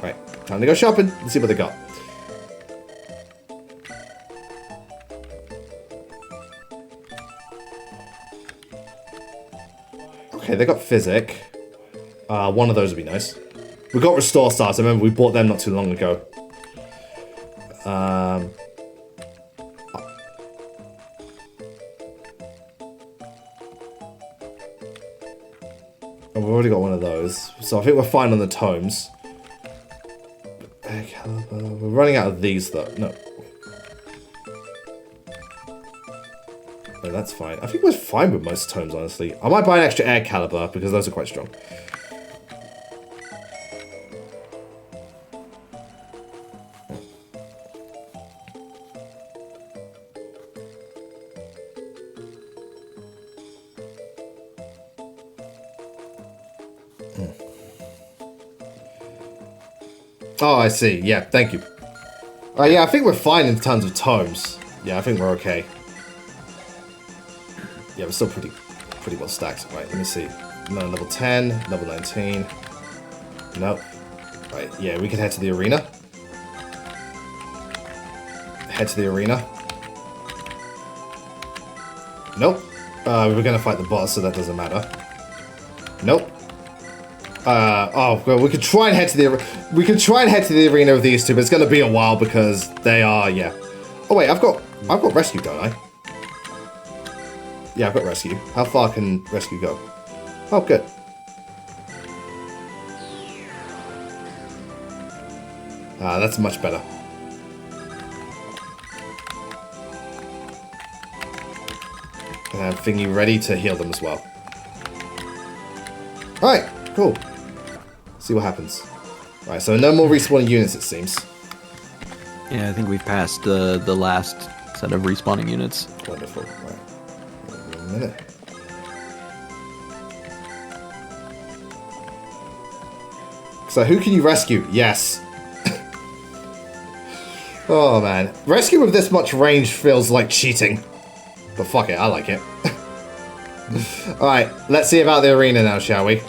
Right, time to go shopping. Let's see what they got. Okay, they got Physic. One of those would be nice. We got Restore Stars. I remember we bought them not too long ago. Oh, we've already got one of those. So I think we're fine on the tomes. Air Caliber. We're running out of these though. No. No, that's fine. I think we're fine with most tomes, honestly. I might buy an extra Air Caliber because those are quite strong. Oh, I see. Yeah, thank you. Yeah, I think we're fine in terms of tomes. Yeah, I think we're okay. Yeah, we're still pretty well stacked. Right, let me see. No, level 10, level 19. Nope. Right, yeah, we can head to the arena. Head to the arena. Nope. We're gonna fight the boss, so that doesn't matter. Nope. Oh, well, we could try and head to the arena of these two, but it's gonna be a while because they are, yeah. Oh wait, I've got rescue, don't I? Yeah, I've got rescue. How far can rescue go? Oh, good. That's much better. And I have Thingy ready to heal them as well. Alright, cool. See what happens. Alright, so no more respawning units, it seems. Yeah, I think we've passed the last set of respawning units. Wonderful. Right. Wait a minute. So who can you rescue? Yes. Oh man. Rescue with this much range feels like cheating. But fuck it, I like it. Alright, let's see about the arena now, shall we?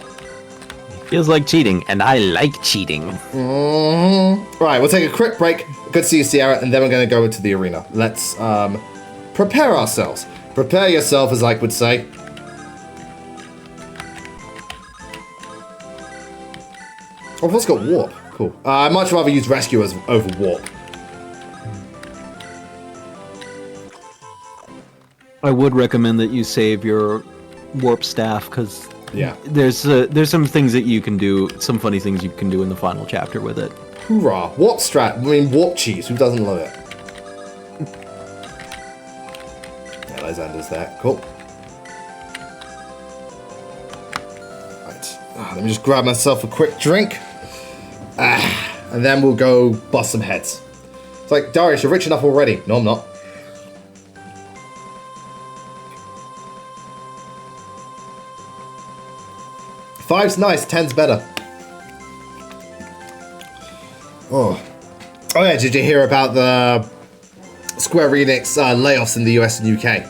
Feels like cheating, and I like cheating. Right, we'll take a quick break. Good to see you, Sierra, and then we're going to go into the arena. Let's prepare ourselves. Prepare yourself, as I would say. Oh, let's got warp. Cool. I'd much rather use rescue as over warp. I would recommend that you save your warp staff because yeah, there's some things that you can do, some funny things you can do in the final chapter with it. Hoorah! Warp strat. I mean, warp cheese. Who doesn't love it? Yeah, Lysander's there. Cool. Right. Let me just grab myself a quick drink. And then we'll go bust some heads. It's like, Darius, you're rich enough already. No, I'm not. Five's nice, 10's better. Oh yeah, did you hear about Square Enix layoffs in the US and UK?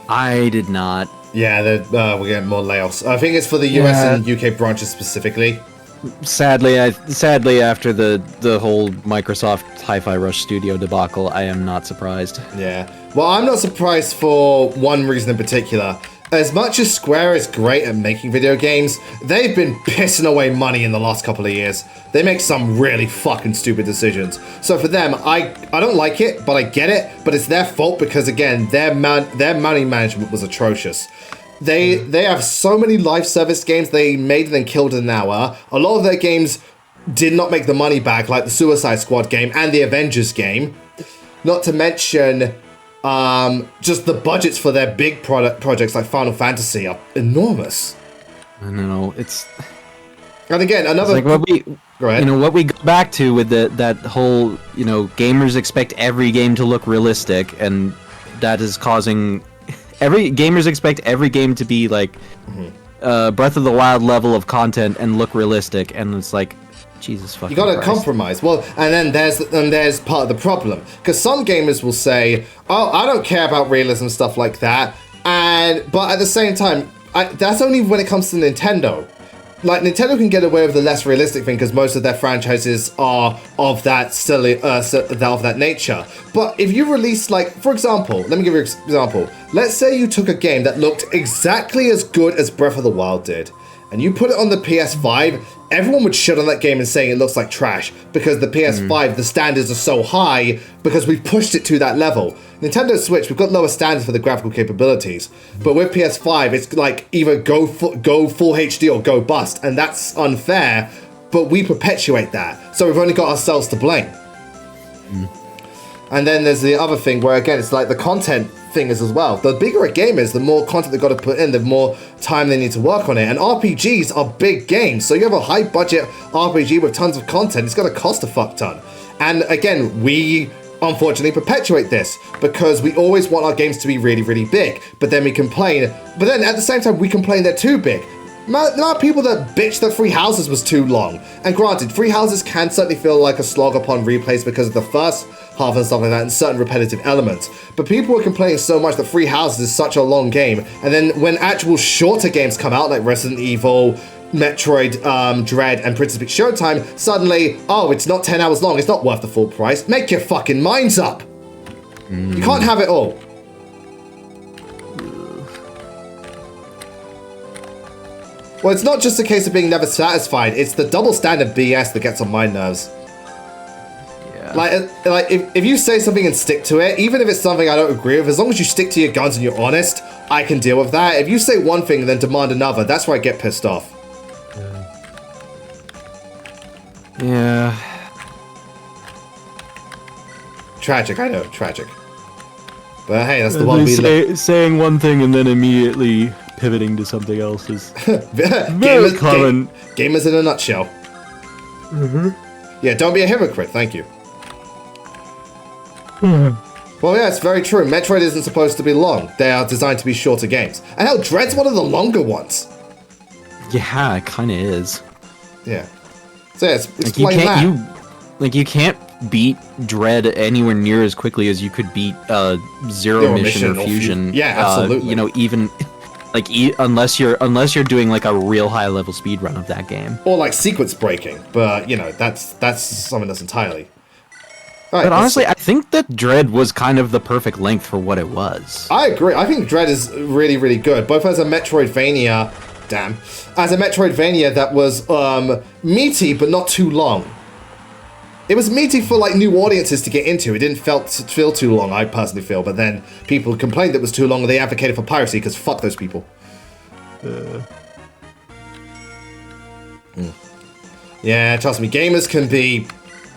I did not. Yeah, we're getting more layoffs. I think it's for the US and UK branches specifically. Sadly, after the whole Microsoft Hi-Fi Rush Studio debacle, I am not surprised. Yeah. Well, I'm not surprised for one reason in particular. As much as Square is great at making video games, they've been pissing away money in the last couple of years. They make some really fucking stupid decisions. So for them, I don't like it, but I get it. But it's their fault because, again, their money management was atrocious. They have so many live service games they made and then killed in an hour. A lot of their games did not make the money back, like the Suicide Squad game and the Avengers game. Not to mention... just the budgets for their big projects like Final Fantasy are enormous. I don't know. It's and again another like what we go back to with that whole gamers expect every game to look realistic, and that is causing gamers expect every game to be like Breath of the Wild level of content and look realistic, and it's like. Jesus fucking You gotta Christ. compromise. Well, and then there's part of the problem. Because some gamers will say, oh, I don't care about realism, stuff like that. But at the same time, that's only when it comes to Nintendo. Like, Nintendo can get away with the less realistic thing because most of their franchises are of that of that nature. But if you release, like, for example, let me give you an example. Let's say you took a game that looked exactly as good as Breath of the Wild did, and you put it on the PS5, everyone would shit on that game and saying it looks like trash because the PS5, the standards are so high because we've pushed it to that level. Nintendo Switch, we've got lower standards for the graphical capabilities, but with PS5, it's like either go full HD or go bust, and that's unfair, but we perpetuate that, so we've only got ourselves to blame. And then there's the other thing where, again, it's like the content thing is as well. The bigger a game is, the more content they've got to put in, the more time they need to work on it. And RPGs are big games, so you have a high budget RPG with tons of content, it's going to cost a fuck ton. And again, we unfortunately perpetuate this because we always want our games to be really, really big, but then we complain. But then at the same time, we complain they're too big. There are people that bitch that Three Houses was too long. And granted, Three Houses can certainly feel like a slog upon replays because of the first half and stuff like that and certain repetitive elements. But people were complaining so much that Three Houses is such a long game. And then when actual shorter games come out, like Resident Evil, Metroid, Dread, and Princess Peach Showtime, suddenly, oh, it's not 10 hours long, it's not worth the full price. Make your fucking minds up! You can't have it all. Well, it's not just a case of being never satisfied, it's the double standard BS that gets on my nerves. Yeah. Like if you say something and stick to it, even if it's something I don't agree with, as long as you stick to your guns and you're honest, I can deal with that. If you say one thing and then demand another, that's where I get pissed off. Yeah. Tragic, I know, tragic. But hey, that's the one we live. Saying one thing and then immediately pivoting to something else is very common. Gamers in a nutshell. Yeah, don't be a hypocrite, thank you. Well, yeah, it's very true. Metroid isn't supposed to be long. They are designed to be shorter games. And hell, Dread's one of the longer ones. Yeah, it kind of is. Yeah. So yeah, it's like you can't beat Dread anywhere near as quickly as you could beat Zero Mission or Fusion. Yeah, absolutely. Even like unless you're doing like a real high level speed run of that game. Or like sequence breaking, but that's something that's entirely. Right, but honestly, I think that Dread was kind of the perfect length for what it was. I agree. I think Dread is really, really good, both as a Metroidvania. As a Metroidvania that was meaty but not too long. It was meaty for like new audiences to get into. It didn't feel too long, I personally feel. But then people complained it was too long and they advocated for piracy because fuck those people. Yeah, trust me, gamers can be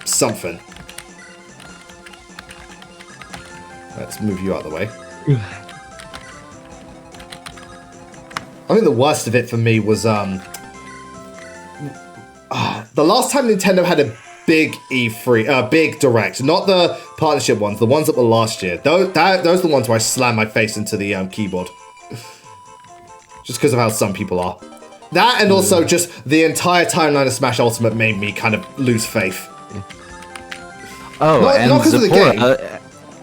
something. Let's move you out of the way. I think the worst of it for me was the last time Nintendo had a big E3, big Direct, not the partnership ones, the ones that were last year. Those are the ones where I slammed my face into the keyboard. Just because of how some people are. That and also just the entire timeline of Smash Ultimate made me kind of lose faith. Oh, not because of the game.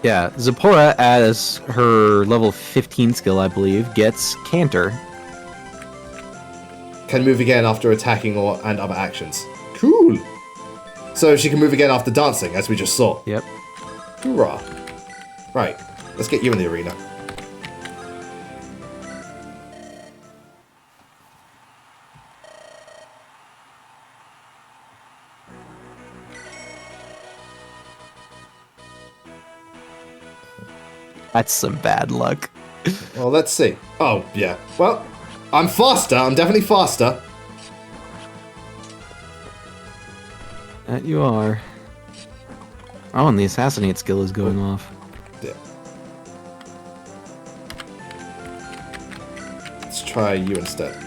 Yeah, Zipporah, as her level 15 skill, I believe, gets Canter. Can move again after attacking and other actions. Cool. So she can move again after dancing, as we just saw. Yep. Hoorah. Right, let's get you in the arena. That's some bad luck. Well, let's see. Oh, yeah. Well, I'm faster. I'm definitely faster. That you are. Oh, and the assassinate skill is going off. Yeah. Let's try you instead.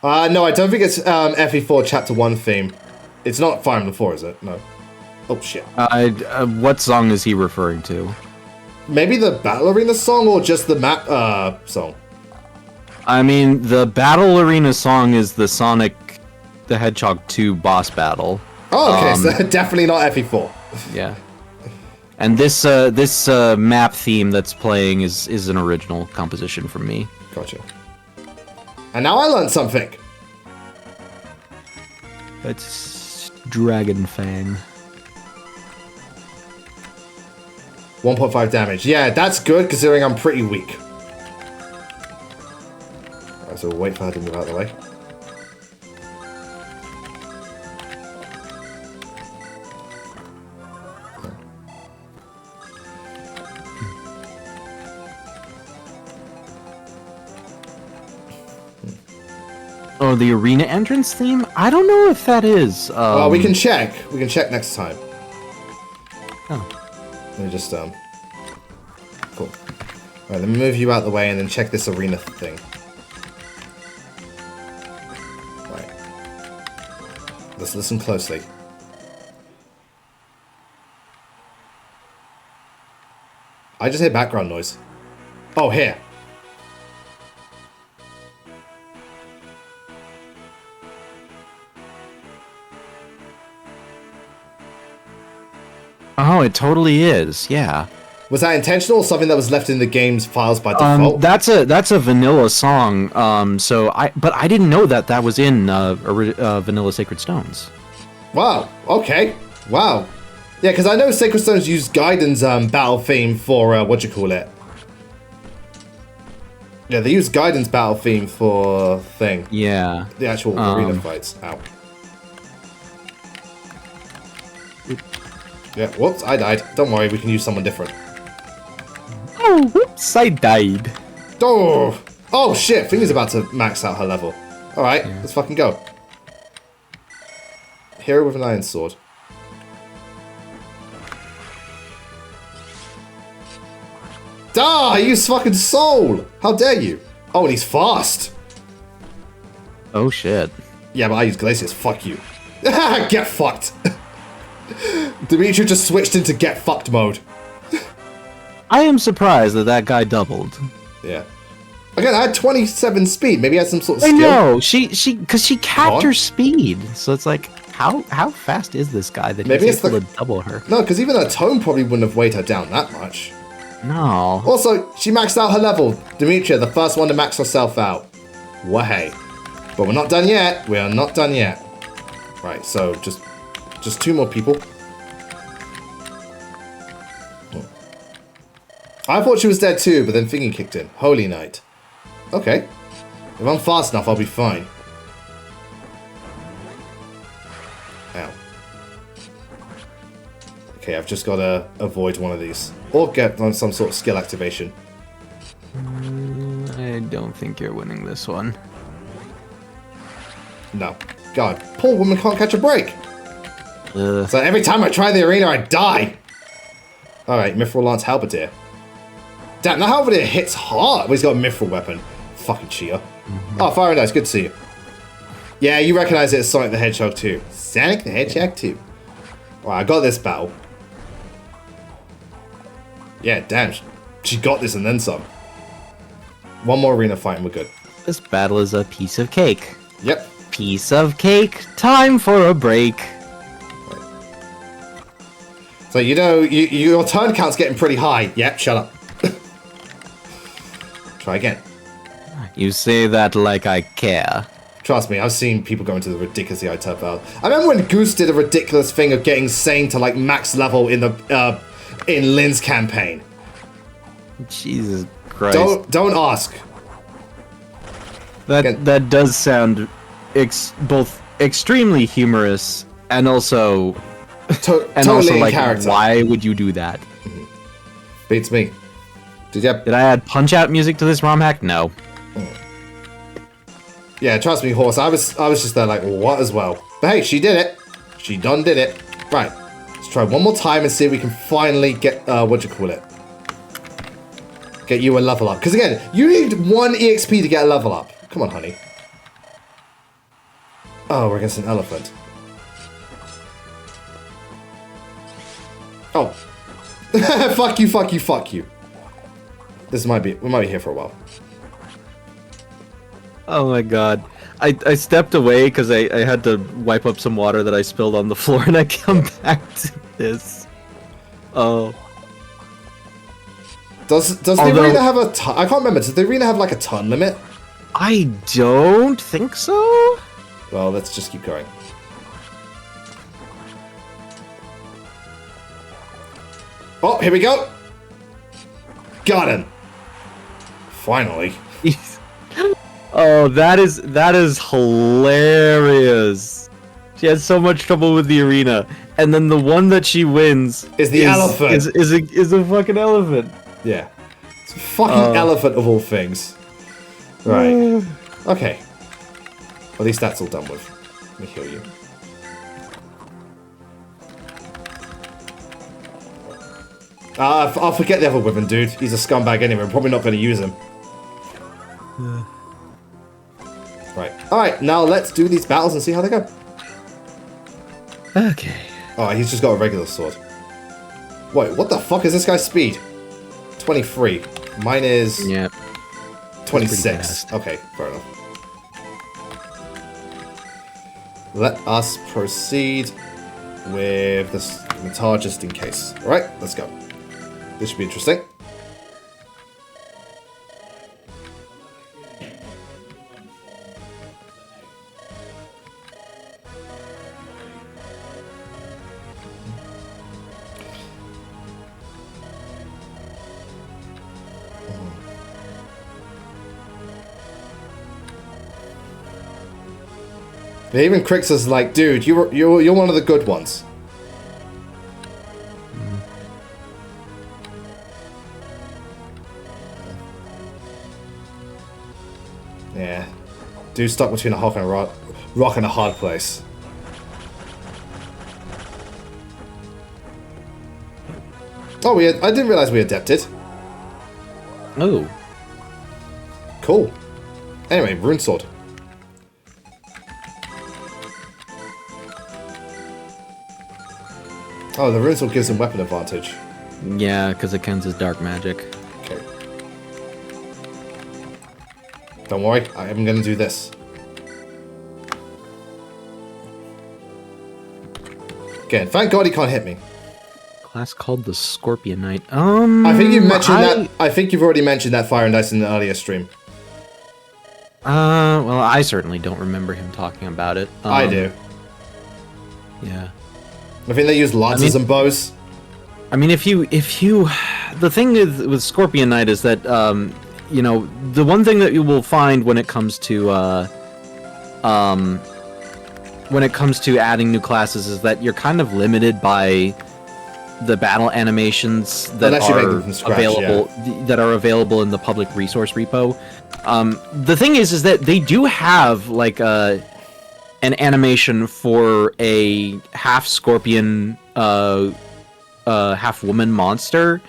No, I don't think it's FE4 Chapter 1 theme. It's not Fire Emblem 4, is it? No. Oh, shit. What song is he referring to? Maybe the Battle Arena song or just the map song? I mean, the Battle Arena song is the Sonic the Hedgehog 2 boss battle. Oh, okay, so definitely not FE4. Yeah. And this map theme that's playing is an original composition from me. Gotcha. And now I learned something. It's Dragon Fang. 1.5 damage. Yeah, that's good considering I'm pretty weak. Alright, so we'll wait for her to move out of the way. Oh, the arena entrance theme? I don't know if that is. Well, we can check. We can check next time. Oh. Let me just, cool. Alright, let me move you out of the way and then check this arena thing. Right. Let's listen closely. I just hear background noise. Oh, here. Oh, it totally is. Yeah. Was that intentional or something that was left in the game's files by default? That's a vanilla song. But I didn't know that was in Vanilla Sacred Stones. Wow. Okay. Wow. Yeah, because I know Sacred Stones used Gaiden's battle theme for what you call it. Yeah, they used Gaiden's battle theme for thing. Yeah. The actual arena fights. Ow. Yeah, whoops, I died. Don't worry, we can use someone different. Oh, whoops, I died. Oh! Oh shit, Finger's about to max out her level. Alright, let's fucking go. Hero with an iron sword. Ah, he used fucking soul! How dare you? Oh, and he's fast! Oh shit. Yeah, but I use Glacius, fuck you. Get fucked! Dimitri just switched into get fucked mode. I am surprised that guy doubled. Yeah. Again, I had 27 speed. Maybe I had some sort of skill. I know. Because she capped her speed. So it's like, how fast is this guy that maybe he's able to double her? No, because even her tone probably wouldn't have weighed her down that much. No. Also, she maxed out her level. Demetria, the first one to max herself out. Wahey. But we're not done yet. We are not done yet. Right, so just two more people. I thought she was dead too, but then Thingy kicked in. Holy Knight. Okay. If I'm fast enough, I'll be fine. Ow. Okay, I've just got to avoid one of these. Or get on some sort of skill activation. I don't think you're winning this one. No. God, poor woman can't catch a break. Ugh. So every time I try the arena, I die. Alright, Mithril Lance Halberdier. Damn, that Halberdier hits hard. Well, he's got a Mithril weapon. Fucking cheater. Oh, Fire and Ice, good to see you. Yeah, you recognize it as Sonic the Hedgehog 2. Sonic the Hedgehog 2. Alright, I got this battle. Yeah, damn. She got this and then some. One more arena fight and we're good. This battle is a piece of cake. Yep. Piece of cake. Time for a break. So you know, your turn count's getting pretty high. Yep, shut up. Try again. You say that like I care. Trust me, I've seen people go into the ridiculously high turn power. I remember when Goose did a ridiculous thing of getting Sane to like max level in the in Lynn's campaign. Jesus Christ. Don't ask. That does sound both extremely humorous and also totally like, character. why would you do that? Beats me. Did I add Punch-Out music to this ROM hack? No. Yeah, trust me, Horse. I was just there like, what as well. But hey, she did it. She done did it. Right. Let's try one more time and see if we can finally get what you call it. Get you a level up. Because again, you need 1 EXP to get a level up. Come on, honey. Oh, we're against an elephant. Oh. Fuck you, fuck you, fuck you. We might be here for a while. Oh my god. I stepped away because I had to wipe up some water that I spilled on the floor, and I come back to this. Oh. Does the arena have a ton? I can't remember. Does the arena have like a ton limit? I don't think so. Well, let's just keep going. Oh, here we go. Got him. Finally. Oh, that is hilarious. She had so much trouble with the arena, and then the one that she wins is the elephant. Is a fucking elephant. Yeah, it's a fucking elephant of all things. Right. Okay. Well, at least that's all done with. Let me heal you. I'll forget the other women, dude. He's a scumbag anyway. I'm probably not going to use him. Right. Alright, now let's do these battles and see how they go. Okay. Oh, he's just got a regular sword. Wait, what the fuck is this guy's speed? 23. Mine is... Yeah. 26. Okay, fair enough. Let us proceed with this guitar just in case. Alright, let's go. This should be interesting. Even Crix is like, dude, you're one of the good ones. Yeah. Dude stuck between a rock and a hard place. Oh, I didn't realize we adapted. Oh. Cool. Anyway, rune sword. Oh, the rune sword gives him weapon advantage. Yeah, because it counts as dark magic. Okay. Don't worry, I am going to do this. Again, thank God he can't hit me. Class called the Scorpion Knight. I think you mentioned that. I think you've already mentioned that Fire and Dice in an earlier stream. Well, I certainly don't remember him talking about it. I do. Yeah. I think they use lances and bows. I mean, if you, the thing with Scorpion Knight is that, you know, the one thing that you will find when it comes to, adding new classes is that you're kind of limited by the battle animations that are available in the public resource repo. The thing is that they do have like an animation for a half scorpion, half woman monster,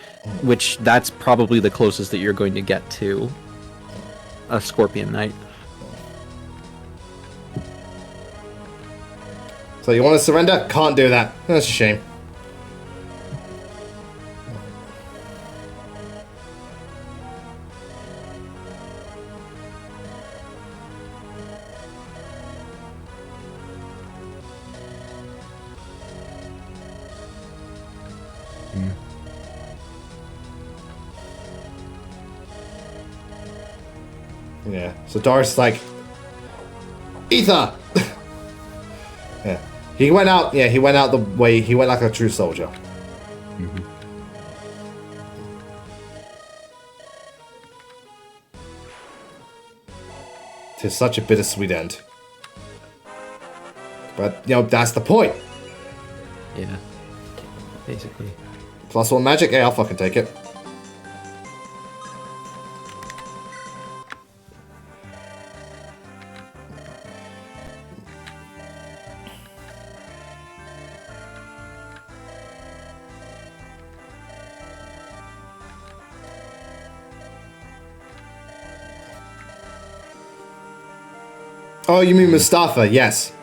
which that's probably the closest that you're going to get to a Scorpion Knight. So you want to surrender? Can't do that. That's a shame. Yeah. So Darius is like, Ether. Yeah. He went out. Yeah, he went out the way. He went like a true soldier. Tis such a bittersweet end. But, you know, that's the point. Yeah. Basically. +1 magic? Yeah, I'll fucking take it. Oh, you mean Mustafa? Yes.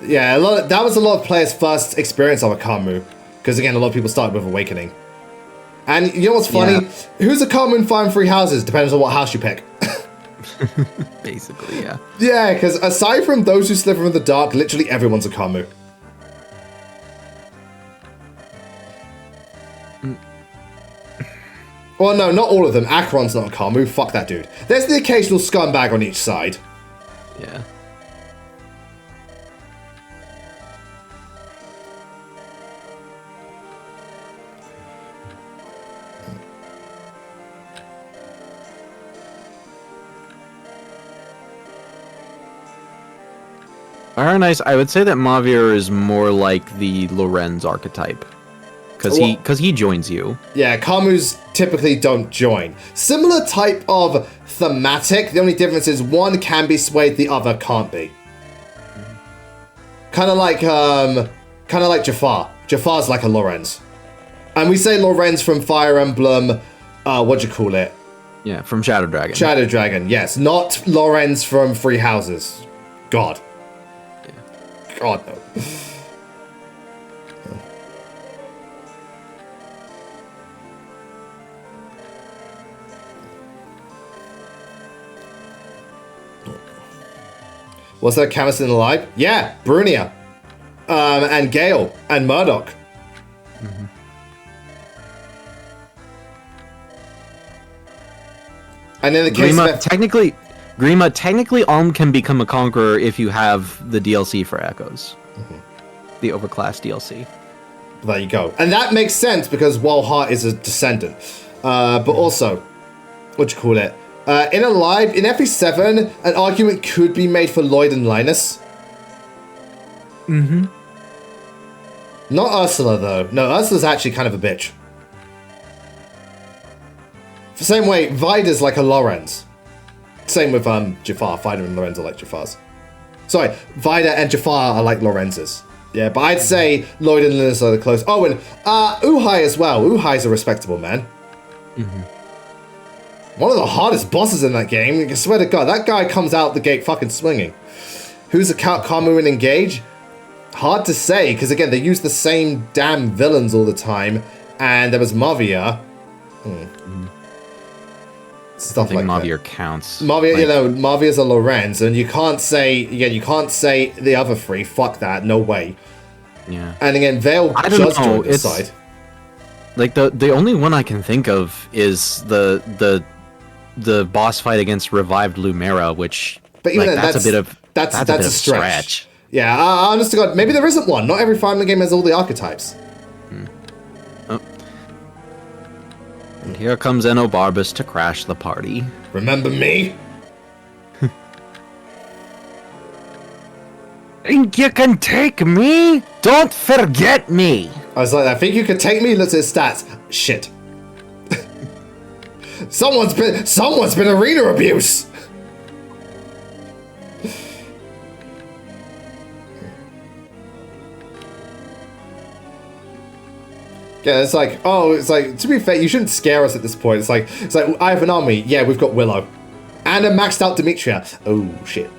Yeah, that was a lot of players' first experience of a Kamu. Because again, a lot of people started with Awakening. And you know what's funny? Yeah. Who's a Kamu in Fire and Free Houses? Depends on what house you pick. Basically, yeah. Yeah, because aside from those who sliver in the dark, literally everyone's a Kamu. Well, no, not all of them. Acheron's not a Kamu. Fuck that dude. There's the occasional scumbag on each side. Yeah. Iron Ice, I would say that Mavir is more like the Lorenz archetype. Because he joins you. Yeah, Kamus typically don't join. Similar type of thematic. The only difference is one can be swayed, the other can't be. Kind of like Jafar. Jafar's like a Lorenz. And we say Lorenz from Fire Emblem, what'd you call it? Yeah, from Shadow Dragon. Shadow Dragon, yes. Not Lorenz from Free Houses. God. Yeah. God, no. Was there Camus in alive? Yeah, Brunia. And Gale. And Murdoch. And in the case of... Grima, technically Alm can become a Conqueror if you have the DLC for Echoes. The overclass DLC. There you go. And that makes sense because Walhart is a descendant. But also, what you call it? In Alive, in FE7, an argument could be made for Lloyd and Linus. Not Ursula, though. No, Ursula's actually kind of a bitch. The same way, Vida's like a Lorenz. Same with Jafar. Vida and Lorenz are like Jafars. Sorry, Vida and Jafar are like Lorenzes. Yeah, but I'd say Lloyd and Linus are the close. Oh, and Uhai as well. Uhai's a respectable man. One of the hardest bosses in that game. I swear to God, that guy comes out the gate fucking swinging. Who's a Kamu in Engage? Hard to say, because again, they use the same damn villains all the time. And there was Mavia. Stuff like Mavir that. counts. Mavia, you know, Mavia's a Lorenz, and you can't say, again, you can't say the other three. Fuck that, no way. Yeah. And again, Vale does join the side. Like the only one I can think of is the boss fight against revived Lumera, which but even like, then, that's a stretch. Yeah, honest to God, maybe there isn't one. Not every Fire Emblem game has all the archetypes. Oh. And here comes Enobarbus to crash the party. Remember me? Think you can take me? Don't forget me. I was like, I think you could take me. Look at his stats. Shit. Someone's been arena abuse. Yeah, it's like, to be fair, you shouldn't scare us at this point. It's like, I have an army. Yeah, we've got Willow. And a maxed out Demetria. Oh, shit.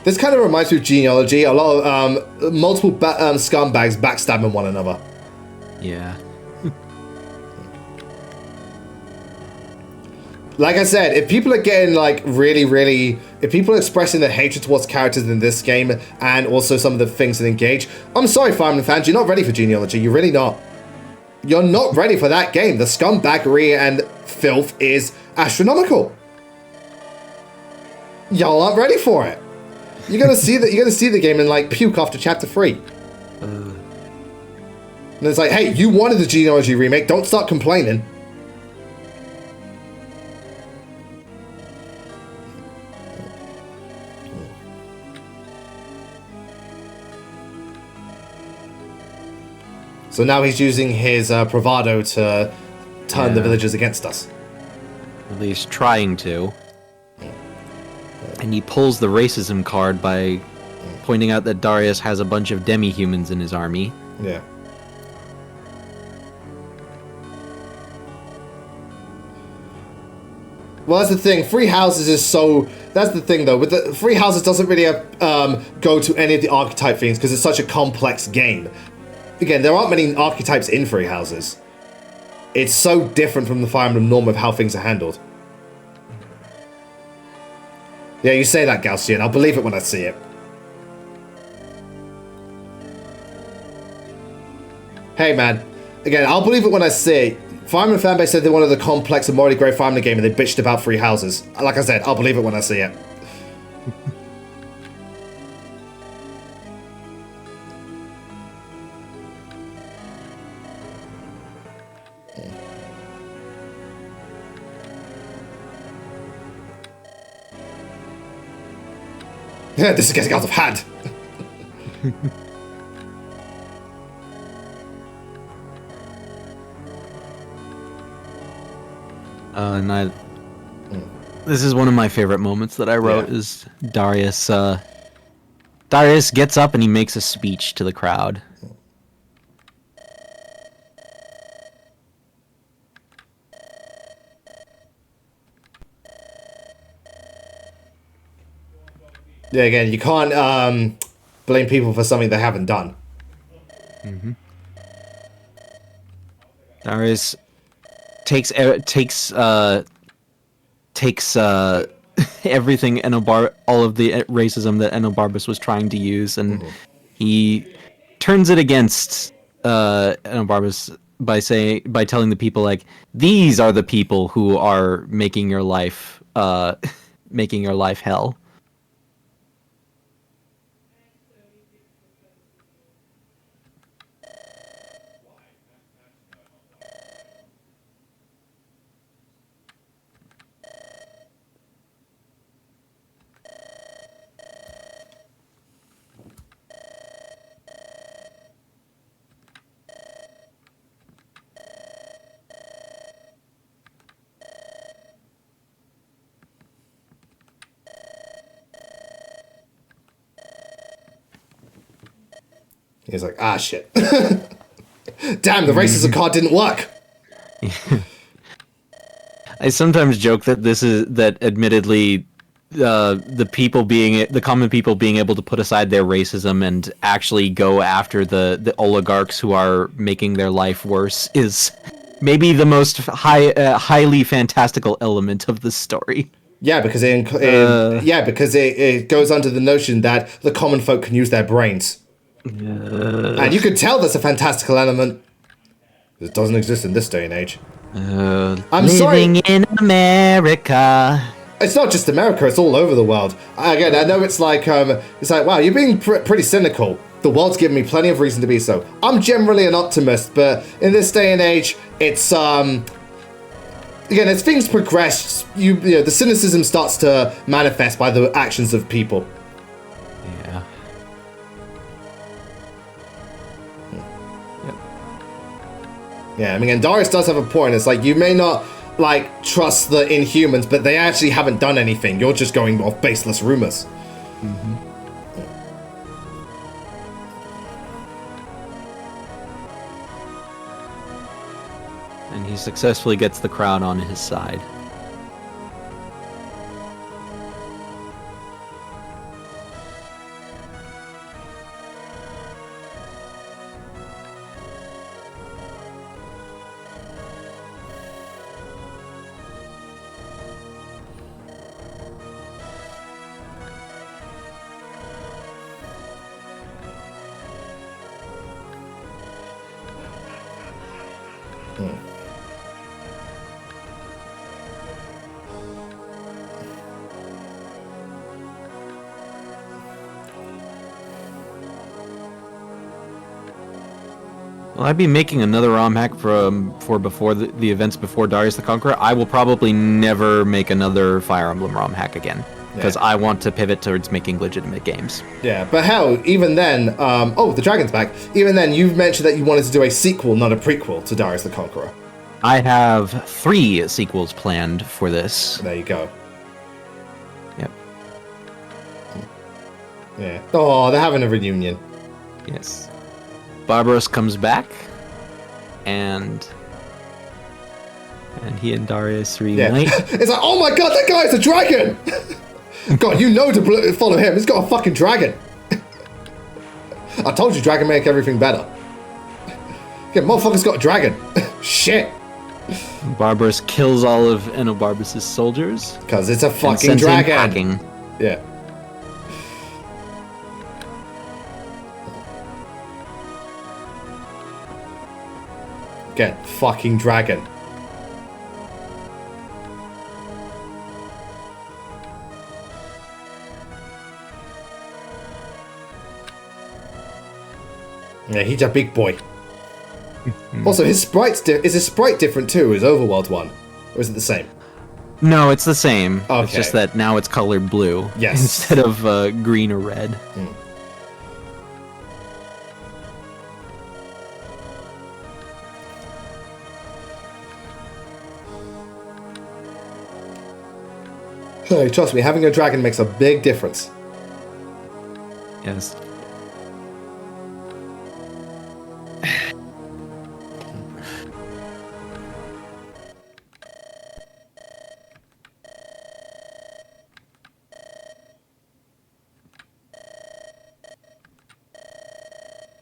This kind of reminds me of Genealogy. A lot of, multiple scumbags backstabbing one another. Yeah. Like I said, if people are getting like really, if people are expressing their hatred towards characters in this game and also some of the things that engage, I'm sorry, Fire Emblem fans, you're not ready for genealogy. You're really not. You're not ready for that game. The scumbaggery and filth is astronomical. Y'all aren't ready for it. You're gonna see that. You're gonna see the game and like puke after chapter 3. And it's like, hey, you wanted the genealogy remake. Don't start complaining. So now he's using his bravado to turn the villagers against us. At least trying to. And he pulls the racism card by pointing out that Darius has a bunch of demi-humans in his army. Yeah. Well, that's the thing. Free houses is so... That's the thing, though. With the free houses doesn't really go to any of the archetype things because it's such a complex game. Again, there aren't many archetypes in free houses. It's so different from the Fire Emblem norm of how things are handled. Yeah, you say that, Gaussian. I'll believe it when I see it. Hey, man. Again, I'll believe it when I see it. Fire Emblem fanbase said they wanted the complex and morally grey Fire Emblem game and they bitched about free houses. Like I said, I'll believe it when I see it. Yeah, this is getting out of hand. This is one of my favorite moments that I wrote. Is Darius. Darius gets up and he makes a speech to the crowd. Yeah, again, you can't blame people for something they haven't done. Mm-hmm. Darius takes everything all of the racism that Enobarbus was trying to use, and he turns it against Enobarbus by telling the people, like, these are the people who are making your life hell. He's like, ah, shit. Damn, the racism card didn't work. I sometimes joke that admittedly, the common people being able to put aside their racism and actually go after the oligarchs who are making their life worse is maybe the most highly fantastical element of the story. Yeah, because it goes under the notion that the common folk can use their brains. And you could tell there's a fantastical element. It doesn't exist in this day and age. I'm sorry. Living in America. It's not just America; it's all over the world. Again, I know it's like wow, you're being pretty cynical. The world's given me plenty of reason to be so. I'm generally an optimist, but in this day and age, it's again, as things progress, you know, the cynicism starts to manifest by the actions of people. Yeah. Yeah, I mean, and Darius does have a point. It's like, you may not, like, trust the Inhumans, but they actually haven't done anything. You're just going off baseless rumors. Mm-hmm. And he successfully gets the crowd on his side. Well, I'd be making another ROM hack for before the events before Darius the Conqueror. I will probably never make another Fire Emblem ROM hack again. Because I want to pivot towards making legitimate games. Yeah, but hell, even then, oh, the dragon's back. Even then, you've mentioned that you wanted to do a sequel, not a prequel, to Darius the Conqueror. I have 3 sequels planned for this. There you go. Yep. Yeah. Oh, they're having a reunion. Yes. Barbaros comes back, and he and Darius reunite. Yeah. It's like, oh my god, that guy's a dragon! God, you know to follow him. He's got a fucking dragon. I told you, dragon make everything better. Yeah, motherfucker's got a dragon. Shit. Barbaros kills all of Enobarbus' soldiers. Because it's a and fucking sends him dragon. packing. Yeah. Again, fucking dragon. Yeah, he's a big boy. Also, his sprite's is his sprite different too? Is Overworld one, or is it the same? No, it's the same. Okay. It's just that now it's colored blue. Yes. Instead of green or red. Hey, trust me, having a dragon makes a big difference. Yes.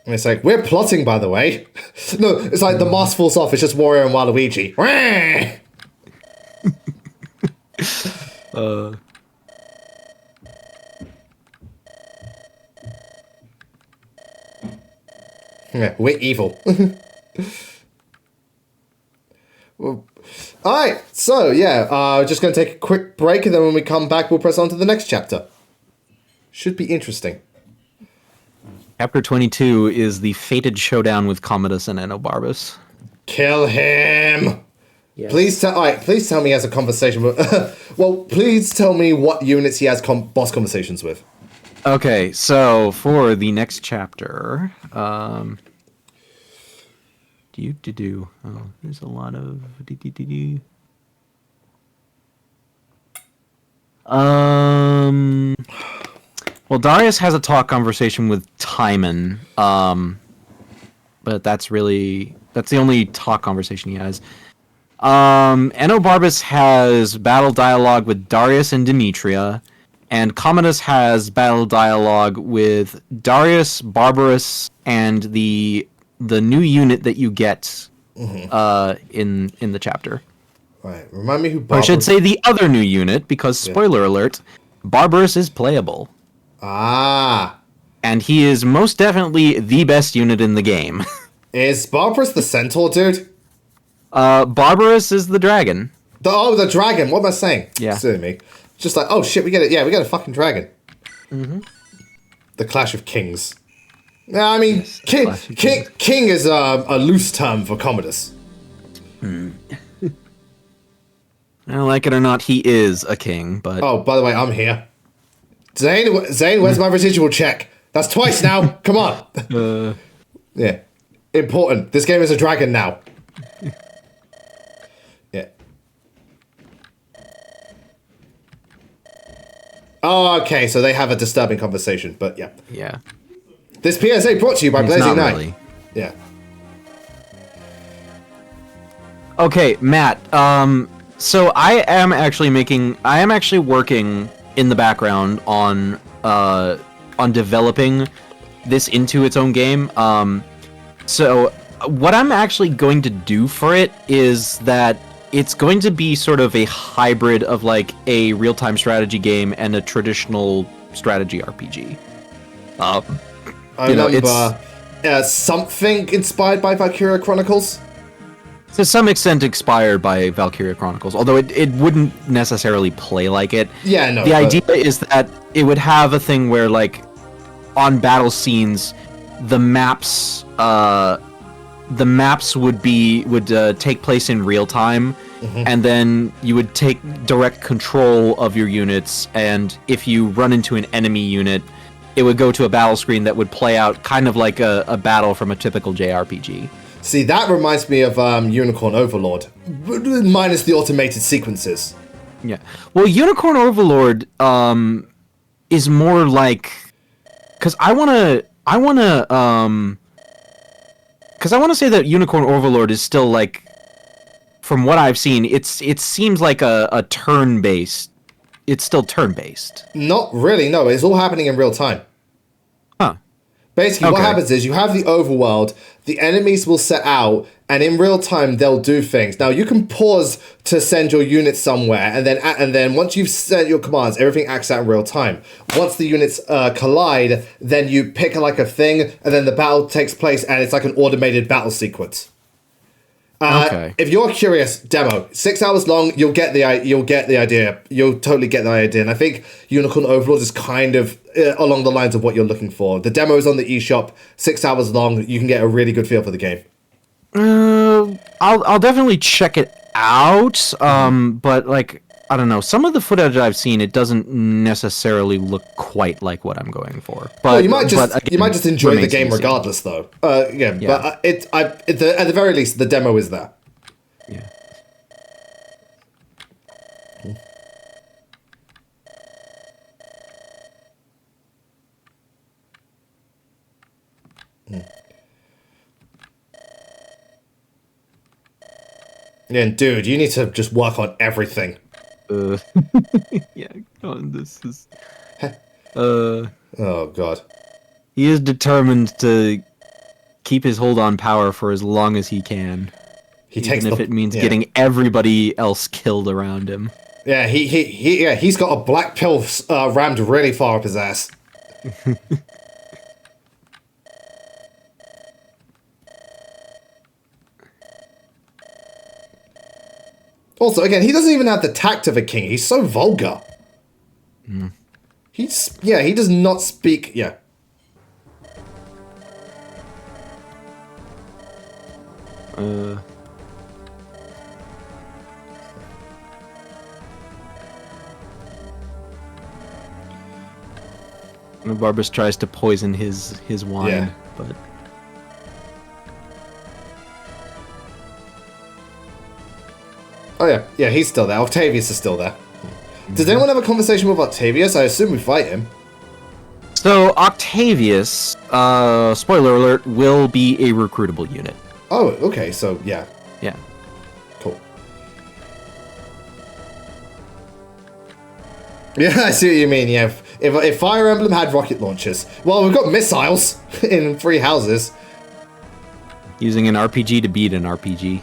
And it's like, we're plotting, by the way. No, it's like the mask falls off, it's just Wario and Waluigi. Yeah, we're evil. Well, alright, so yeah, just gonna take a quick break, and then when we come back, we'll press on to the next chapter. Should be interesting. Chapter 22 is the fated showdown with Commodus and Enobarbus. Kill him! Yes. Please tell me he has a conversation with... well, please tell me what units he has boss conversations with. Okay, so for the next chapter, Oh, there's a lot of Well, Darius has a talk conversation with Timon, but that's the only talk conversation he has. Enobarbus has battle dialogue with Darius and Demetria, and Commodus has battle dialogue with Darius, Barbarus, and the new unit that you get in the chapter. Right, remind me who Or I should say the other new unit, because spoiler alert, Barbarus is playable. Ah. And he is most definitely the best unit in the game. Is Barbarus the centaur, dude? Barbarus is the dragon. The dragon. What am I saying? Yeah. Silly me. Just like, oh shit, we get it. Yeah, we got a fucking dragon. Mm-hmm. The Clash of Kings. No, I mean, yes, king is a loose term for Commodus. Like it or not, he is a king, but... Oh, by the way, I'm here. Zane, where's my residual check? That's twice now. Come on. Yeah. Important. This game is a dragon now. Yeah. Oh, okay, so they have a disturbing conversation, but yeah. Yeah. This PSA brought to you by Blazing Knight. Really. Yeah. Okay, Matt. So I am actually working in the background on developing this into its own game. So what I'm actually going to do for it is that it's going to be sort of a hybrid of like a real-time strategy game and a traditional strategy RPG. I remember something inspired by Valkyria Chronicles. to some extent inspired by Valkyria Chronicles, although it wouldn't necessarily play like it. Yeah, no. The idea is that it would have a thing where, like, on battle scenes, the maps would take place in real time, and then you would take direct control of your units, and if you run into an enemy unit, it would go to a battle screen that would play out kind of like a battle from a typical JRPG. See, that reminds me of Unicorn Overlord, minus the automated sequences. Yeah. Well, Unicorn Overlord is more like, because I want to say that Unicorn Overlord is still, like, from what I've seen, it seems like a turn-based. It's still turn-based. Not really, no. It's all happening in real time. Huh. Basically, what happens is you have the overworld, the enemies will set out, and in real time they'll do things. Now you can pause to send your units somewhere, and then once you've sent your commands, everything acts out in real time. Once the units collide, then you pick like a thing, and then the battle takes place, and it's like an automated battle sequence. Okay. If you're curious, demo 6 hours long. You'll get the idea. You'll totally get the idea. And I think Unicorn Overlord is kind of along the lines of what you're looking for. The demo is on the eShop, 6 hours long. You can get a really good feel for the game. I'll definitely check it out. But, like, I don't know. Some of the footage I've seen, it doesn't necessarily look quite like what I'm going for. But Well, you might just enjoy the remains to game be seen. regardless, though. But at the very least, the demo is there. Yeah. Yeah, and dude, you need to just work on everything. Yeah. This is. Oh god. He is determined to keep his hold on power for as long as he can. Even if it means getting everybody else killed around him. Yeah, he's got a black pill rammed really far up his ass. Also, again, he doesn't even have the tact of a king. He's so vulgar. He does not speak. Yeah. Barbas tries to poison his wine, but Oh yeah, he's still there. Octavius is still there. Does anyone have a conversation with Octavius? I assume we fight him. So Octavius, spoiler alert, will be a recruitable unit. Oh, okay. So yeah, Yeah. cool. Yeah, I see what you mean. Yeah, if Fire Emblem had rocket launchers, well, we've got missiles in 3 houses. Using an RPG to beat an RPG.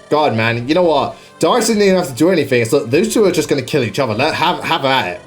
God, man, you know what? Darius didn't even have to do anything. So those two are just going to kill each other. Have at it.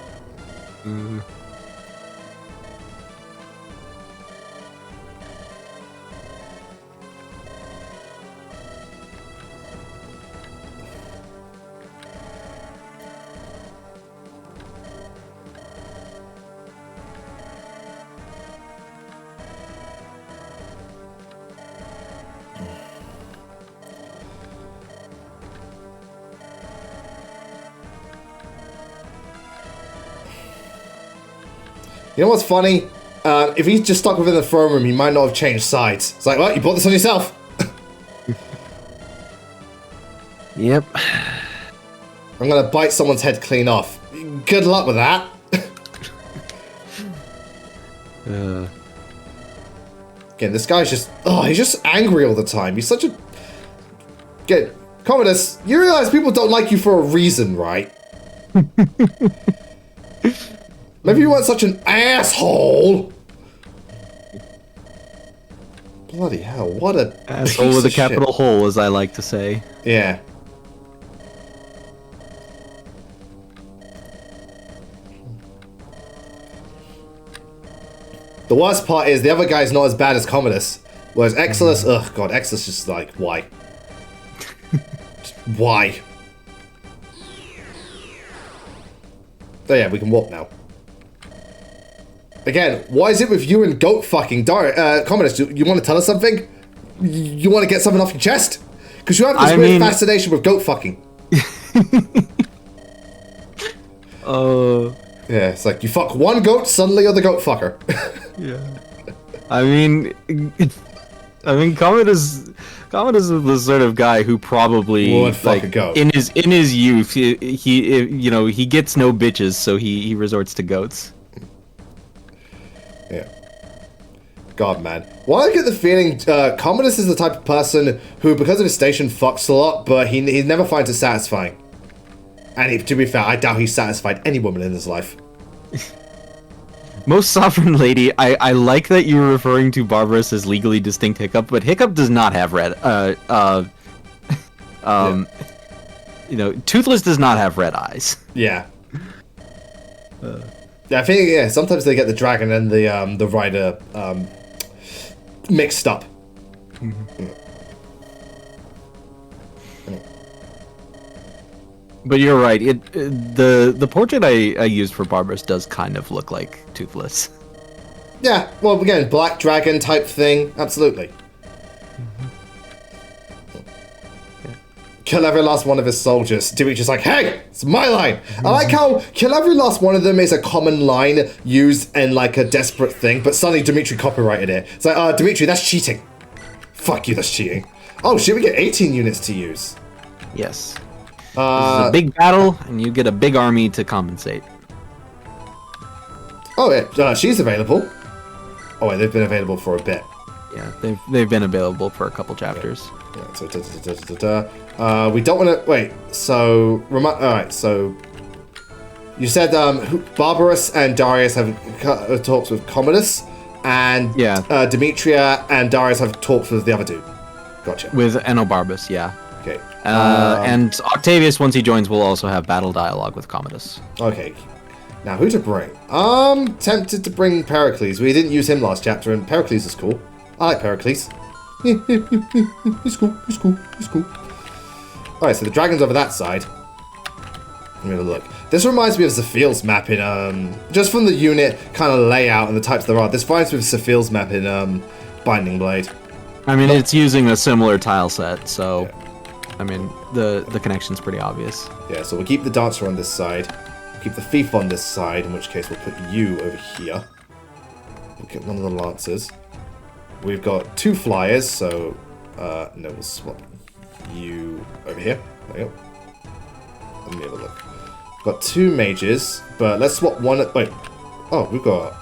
You know what's funny? If he's just stuck within the throne room, he might not have changed sides. It's like, well, you brought this on yourself. Yep. I'm gonna bite someone's head clean off. Good luck with that. Again, this guy's just... Oh, he's just angry all the time. He's such a... Again, Commodus, you realize people don't like you for a reason, right? Maybe you weren't such an asshole. Bloody hell, what a Asshole piece with a of capital shit. hole, as I like to say. Yeah. The worst part is the other guy's not as bad as Commodus. Whereas Exilus, ugh, god, Exilus just like, why? Just, why? Oh yeah, we can walk now. Again, why is it with you and goat fucking Commodus? You want to tell us something? You want to get something off your chest? Because you have this weird fascination with goat fucking. Yeah, it's like you fuck one goat, suddenly you're the goat fucker. Yeah. I mean, Commodus is the sort of guy who probably would fuck a goat. in his youth he gets no bitches, so he resorts to goats. Yeah. God, man. Well, I get the feeling Commodus is the type of person who, because of his station, fucks a lot, but he never finds it satisfying. And to be fair, I doubt he's satisfied any woman in his life. Most Sovereign Lady, I like that you were referring to Barbarous as legally distinct Hiccup, but Hiccup does not have red. Toothless does not have red eyes. Yeah. Yeah, I think sometimes they get the dragon and the rider mixed up. But you're right. The portrait I used for Barbarous does kind of look like Toothless. Yeah, well, again, black dragon type thing, absolutely. Kill every last one of his soldiers. Dimitri's like, hey, it's my line. I like how kill every last one of them is a common line used in like a desperate thing, but suddenly Dimitri copyrighted it. It's like, Dimitri, that's cheating. Fuck you, that's cheating. Oh shit, we get 18 units to use. Yes. This is a big battle, and you get a big army to compensate. Oh, yeah, she's available. Oh, wait, they've been available for a bit. Yeah, they've been available for a couple chapters. Yeah, so we don't want to wait. So all right. So you said Barbarous and Darius have talks with Commodus, and Demetria and Darius have talks with the other dude. Gotcha. With Enobarbus, yeah. Okay. And Octavius, once he joins, will also have battle dialogue with Commodus. Okay. Now, who to bring? Tempted to bring Pericles. We didn't use him last chapter, and Pericles is cool. I like Pericles. He's cool. Alright, so the dragon's over that side. Let me have a look. This reminds me of Zephiel's map in, just from the unit kind of layout and the types there are. This reminds me of Zephiel's map in, Binding Blade. I mean, it's using a similar tile set, so... Yeah. I mean, the connection's pretty obvious. Yeah, so we'll keep the Dancer on this side. We'll keep the Thief on this side, in which case we'll put you over here. We'll get one of the Lancers. We've got 2 Flyers, so... no, we'll swap you over here. There you go. Let me have a look. We've got 2 Mages, but let's swap one... Wait. Oh, we've got...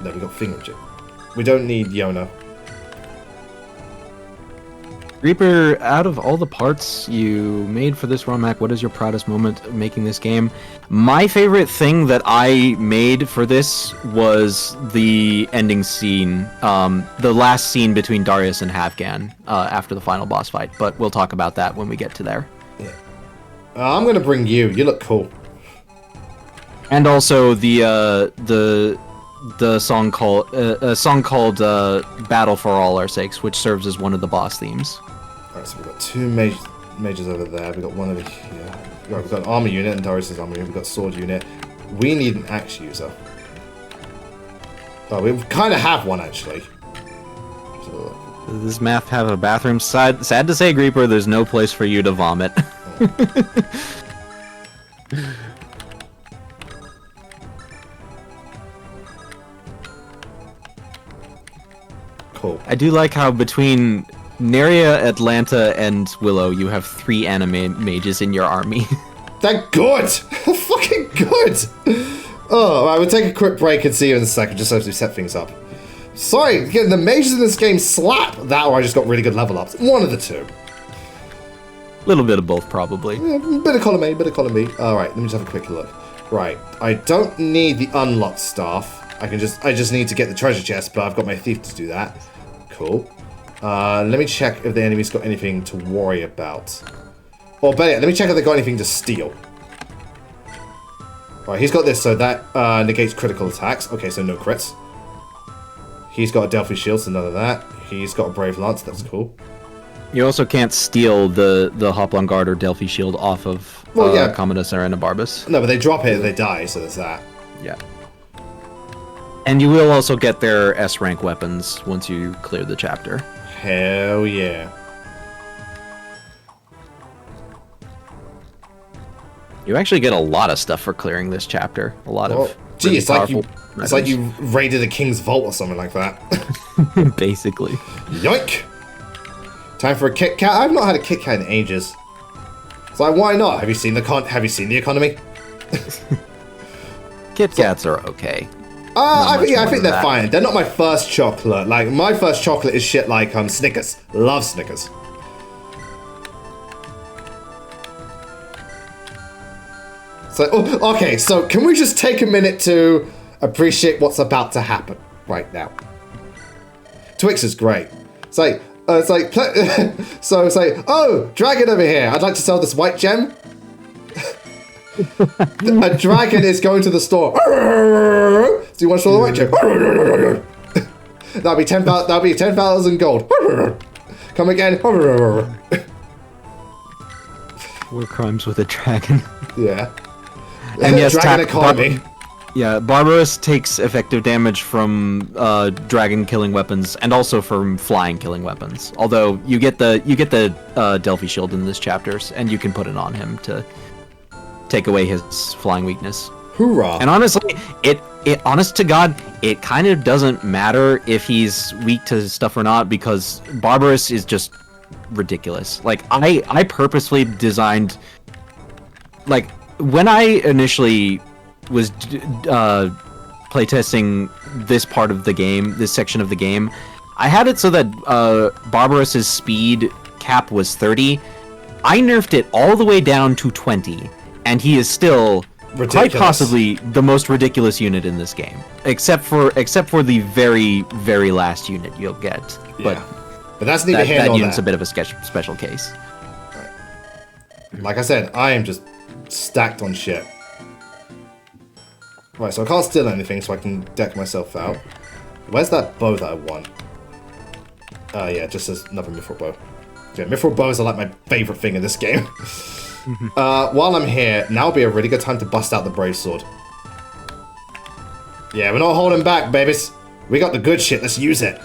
No, we've got Fingerchip. We don't need Yona. Reaper, out of all the parts you made for this ROM hack, what is your proudest moment of making this game? My favorite thing that I made for this was the ending scene, the last scene between Darius and Havgan after the final boss fight, but we'll talk about that when we get to there. Yeah. I'm gonna bring you. You look cool. And also the song called "Battle for All Our Sakes," which serves as one of the boss themes. Alright, so we've got 2 mages over there. We've got one over here. Right, we've got an armor unit and Darius' armor unit. We've got sword unit. We need an axe user. Oh, we kind of have one actually. Does this map have a bathroom? Sad to say, Reaper, there's no place for you to vomit. Cool. I do like how between Neria, Atlanta, and Willow, you have 3 anime mages in your army. They're good! Fucking good! Oh, alright, we'll take a quick break and see you in a second, just as we set things up. Sorry, again, the mages in this game slap! That or I just got really good level ups. One of the two. Little bit of both, probably. Yeah, bit of column A, bit of column B. Alright, let me just have a quick look. Right, I don't need the unlock staff. I just need to get the treasure chest, but I've got my thief to do that. Cool. Let me check if the enemy's got anything to worry about. Or better yet, let me check if they've got anything to steal. Right, he's got this, so that negates critical attacks. Okay, so no crits. He's got a Delphi shield, so none of that. He's got a Brave Lance, that's cool. You also can't steal the Hoplon Guard or Delphi Shield off of Commodus or Enobarbus. No, but they drop it and they die, so there's that. Yeah. And you will also get their S-rank weapons once you clear the chapter. Hell yeah. You actually get a lot of stuff for clearing this chapter. A lot of gee, it's like items. you raided a king's vault or something like that. Basically. Yoink! Time for a Kit Kat. I've not had a Kit Kat in ages. It's like, why not? Have you seen the economy? Kit Kats are okay. I think they're fine. They're not my first chocolate. Like, my first chocolate is shit like Snickers. Love Snickers. So, okay, so can we just take a minute to appreciate what's about to happen right now? Twix is great. It's like, so it's like, oh, dragon over here. I'd like to sell this white gem. A dragon is going to the store. Do you want to sell the white gem? That'll be 10,000 gold. Come again. War crimes with a dragon. Yeah. And yes, dragon economy. Barbarous takes effective damage from dragon killing weapons and also from flying killing weapons. Although you get the Delphi shield in this chapters, and you can put it on him to take away his flying weakness. Hoorah! And honestly, honest to God, it kind of doesn't matter if he's weak to stuff or not, because Barbarous is just ridiculous. Like I purposely designed, like when I initially was playtesting this part of the game, this section of the game, I had it so that Barbarous's speed cap was 30. I nerfed it all the way down to 20, and he is still quite possibly the most ridiculous unit in this game, except for the very, very last unit you'll get. Yeah. But that's neither here nor there. That unit's a bit of a special case. Right. Like I said, I am just stacked on shit. Right, so I can't steal anything, so I can deck myself out. Where's that bow that I want? Yeah, just as another mithril bow. Yeah, mithril bows are like my favorite thing in this game. While I'm here, now would be a really good time to bust out the brave sword. Yeah, we're not holding back, babies. We got the good shit, let's use it.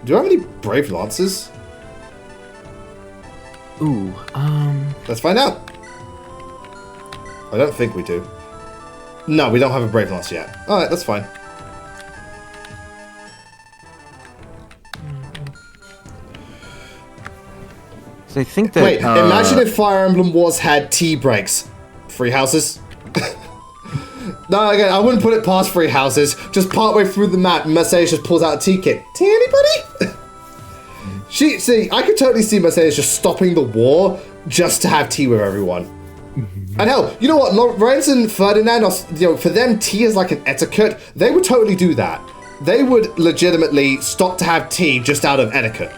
Do I have any brave lances? Ooh, Let's find out. I don't think we do. No, we don't have a brave lance yet. Alright, that's fine. So I think that... Wait, imagine if Fire Emblem Wars had tea breaks. Free houses? No, again, I wouldn't put it past free houses. Just partway through the map, Mercedes just pulls out a tea kit. Tea, anybody? See, I could totally see Mercedes just stopping the war just to have tea with everyone. And hell, you know what? Lorenz and Ferdinand, for them, tea is like an etiquette. They would totally do that. They would legitimately stop to have tea just out of etiquette.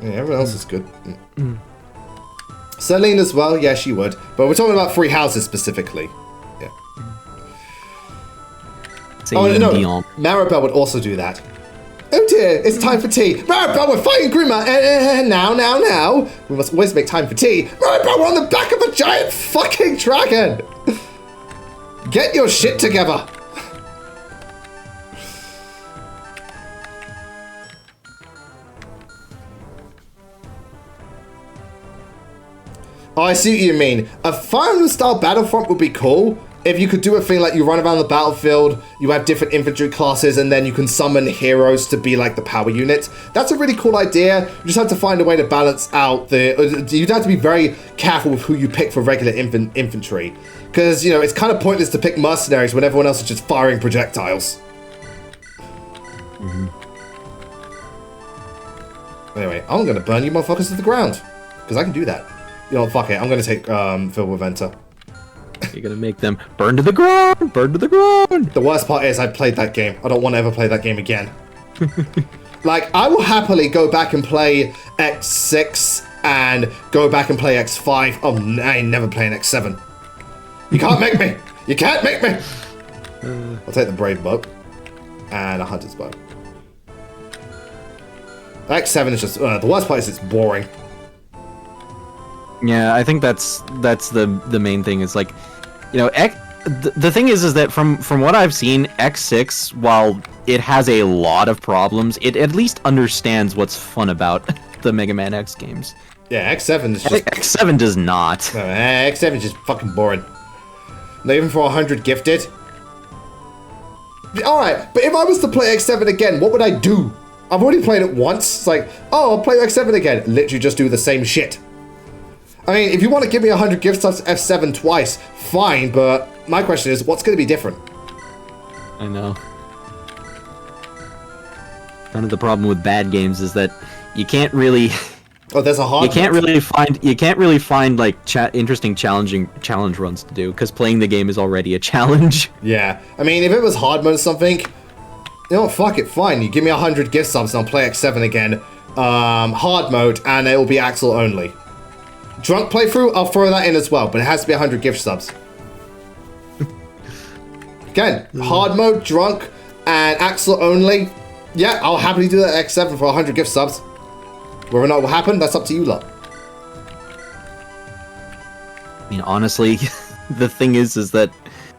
Yeah, everyone else is good. Celine as well, yeah, she would. But we're talking about free houses specifically. Yeah. Oh, no, Maribel would also do that. Oh dear, it's time for tea. Maribel, we're fighting Grima. Now. We must always make time for tea. Maribel, we're on the back of a giant fucking dragon. Get your shit together. Oh, I see what you mean. A Fire Emblem style Battlefront would be cool if you could do a thing like you run around the battlefield, you have different infantry classes, and then you can summon heroes to be like the power unit. That's a really cool idea. You just have to find a way to balance out the... You'd have to be very careful with who you pick for regular infantry. Because, it's kind of pointless to pick mercenaries when everyone else is just firing projectiles. Anyway, I'm going to burn you motherfuckers to the ground. Because I can do that. You know what, fuck it. I'm going to take Phil with Venta. You're going to make them burn to the ground? ground! Burn to the ground! The worst part is I played that game. I don't want to ever play that game again. Like, I will happily go back and play X6 and go back and play X5. Oh, I ain't never playing X7. You can't make me! You can't make me! I'll take the Brave Bow and a Hunter's Bow. X7 is just... the worst part is it's boring. Yeah, I think that's the main thing. Is like, you know, the thing is that from what I've seen, X6, while it has a lot of problems, it at least understands what's fun about the Mega Man X games. Yeah, X7 is just... X7 does not. No, X7 is just fucking boring. Not even for 100 gifted. Alright, but if I was to play X7 again, what would I do? I've already played it once. It's like, oh, I'll play X7 again. Literally just do the same shit. I mean, if you want to give me 100 gift subs F7 twice, fine, but my question is, what's going to be different? I know. Kind of the problem with bad games is that you can't really... Oh, there's a hard. You can't really find like interesting challenge runs to do because playing the game is already a challenge. Yeah, I mean, if it was hard mode or something, you know what, fuck it, fine. You give me 100 gift subs and I'll play X7 again. Hard mode, and it will be Axel only. Drunk playthrough, I'll throw that in as well, but it has to be 100 gift subs. Again, hard mode, drunk, and Axel only. Yeah, I'll happily do that X7 for 100 gift subs. Whether or not it will happen, that's up to you lot. I mean, honestly, the thing is that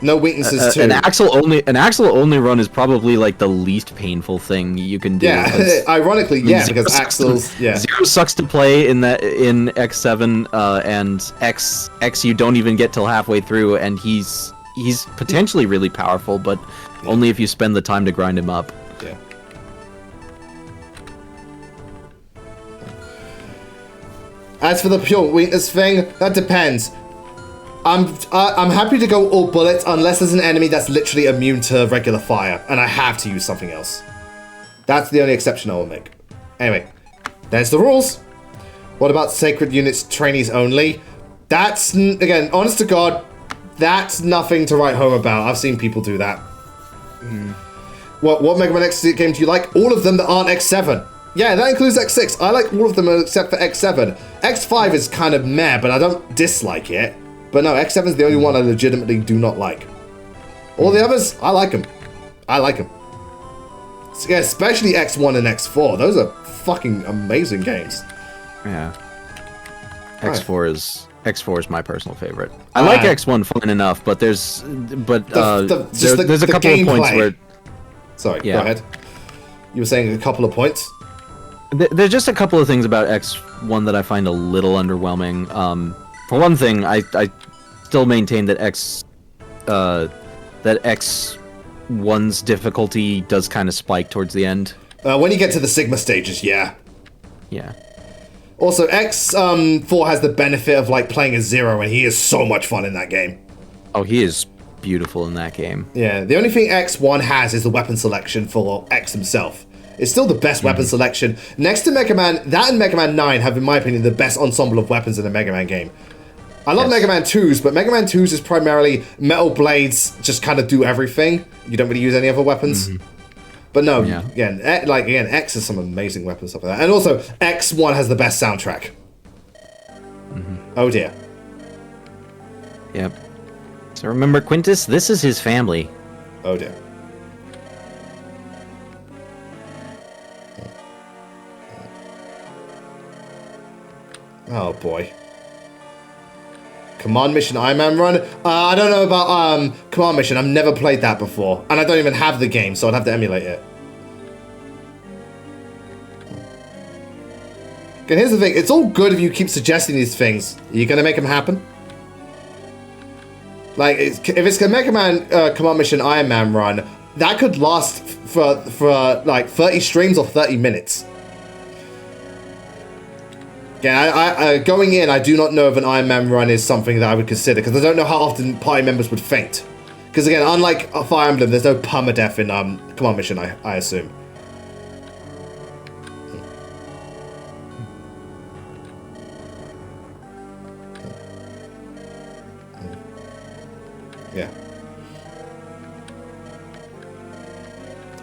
no weaknesses too. An Axel only run is probably like the least painful thing you can do. Yeah, ironically, yeah, because Axel's Zero sucks to play in X7, and X you don't even get till halfway through, and he's potentially really powerful, but only if you spend the time to grind him up. Yeah. As for the pure weakness thing, that depends. I'm happy to go all bullets unless there's an enemy that's literally immune to regular fire, and I have to use something else. That's the only exception I will make. Anyway, there's the rules. What about sacred units trainees only? That's, again, honest to God, that's nothing to write home about. I've seen people do that. What Mega Man X game do you like? All of them that aren't X7. Yeah, that includes X6. I like all of them except for X7. X5 is kind of meh, but I don't dislike it. But no, X7 is the only one I legitimately do not like. All the others, I like them. I like them. Yeah, especially X1 and X4. Those are fucking amazing games. Yeah. X4 is my personal favorite. I like X1 fun enough, but there's a couple of points where... Sorry, go ahead. You were saying a couple of points? There's just a couple of things about X1 that I find a little underwhelming. For one thing, I still maintain that X1's difficulty does kind of spike towards the end. When you get to the Sigma stages, yeah. Yeah. Also, X4 has the benefit of like playing as Zero, and he is so much fun in that game. Oh, he is beautiful in that game. Yeah, the only thing X1 has is the weapon selection for X himself. It's still the best weapon selection. Next to Mega Man, that and Mega Man 9 have, in my opinion, the best ensemble of weapons in a Mega Man game. I love Mega Man 2s, but Mega Man 2s is primarily metal blades, just kind of do everything. You don't really use any other weapons. But no, again, X has some amazing weapons, stuff like that. And also, X1 has the best soundtrack. Oh dear. Yep. So remember, Quintus, this is his family. Oh dear. Oh boy. Command Mission Iron Man run? I don't know about Command Mission. I've never played that before. And I don't even have the game, so I'd have to emulate it. Okay, here's the thing. It's all good if you keep suggesting these things. Are you going to make them happen? Like, if it's a Mega Man Command Mission Iron Man run, that could last for like 30 streams or 30 minutes. Yeah, going in, I do not know if an Iron Man run is something that I would consider, because I don't know how often party members would faint. Because again, unlike Fire Emblem, there's no permadeath in Command Mission, I assume. Yeah.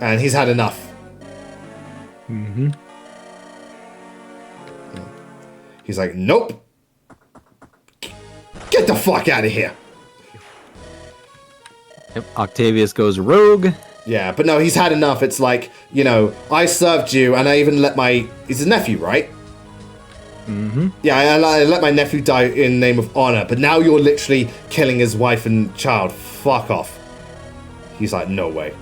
And he's had enough. Mm-hmm. He's like, nope. Get the fuck out of here. Yep. Octavius goes rogue. Yeah, but no, he's had enough. It's like, you know, I served you, and I even let my... He's his nephew, right? Mm-hmm. Yeah, I let my nephew die in the name of honor, but now you're literally killing his wife and child. Fuck off. He's like, no way.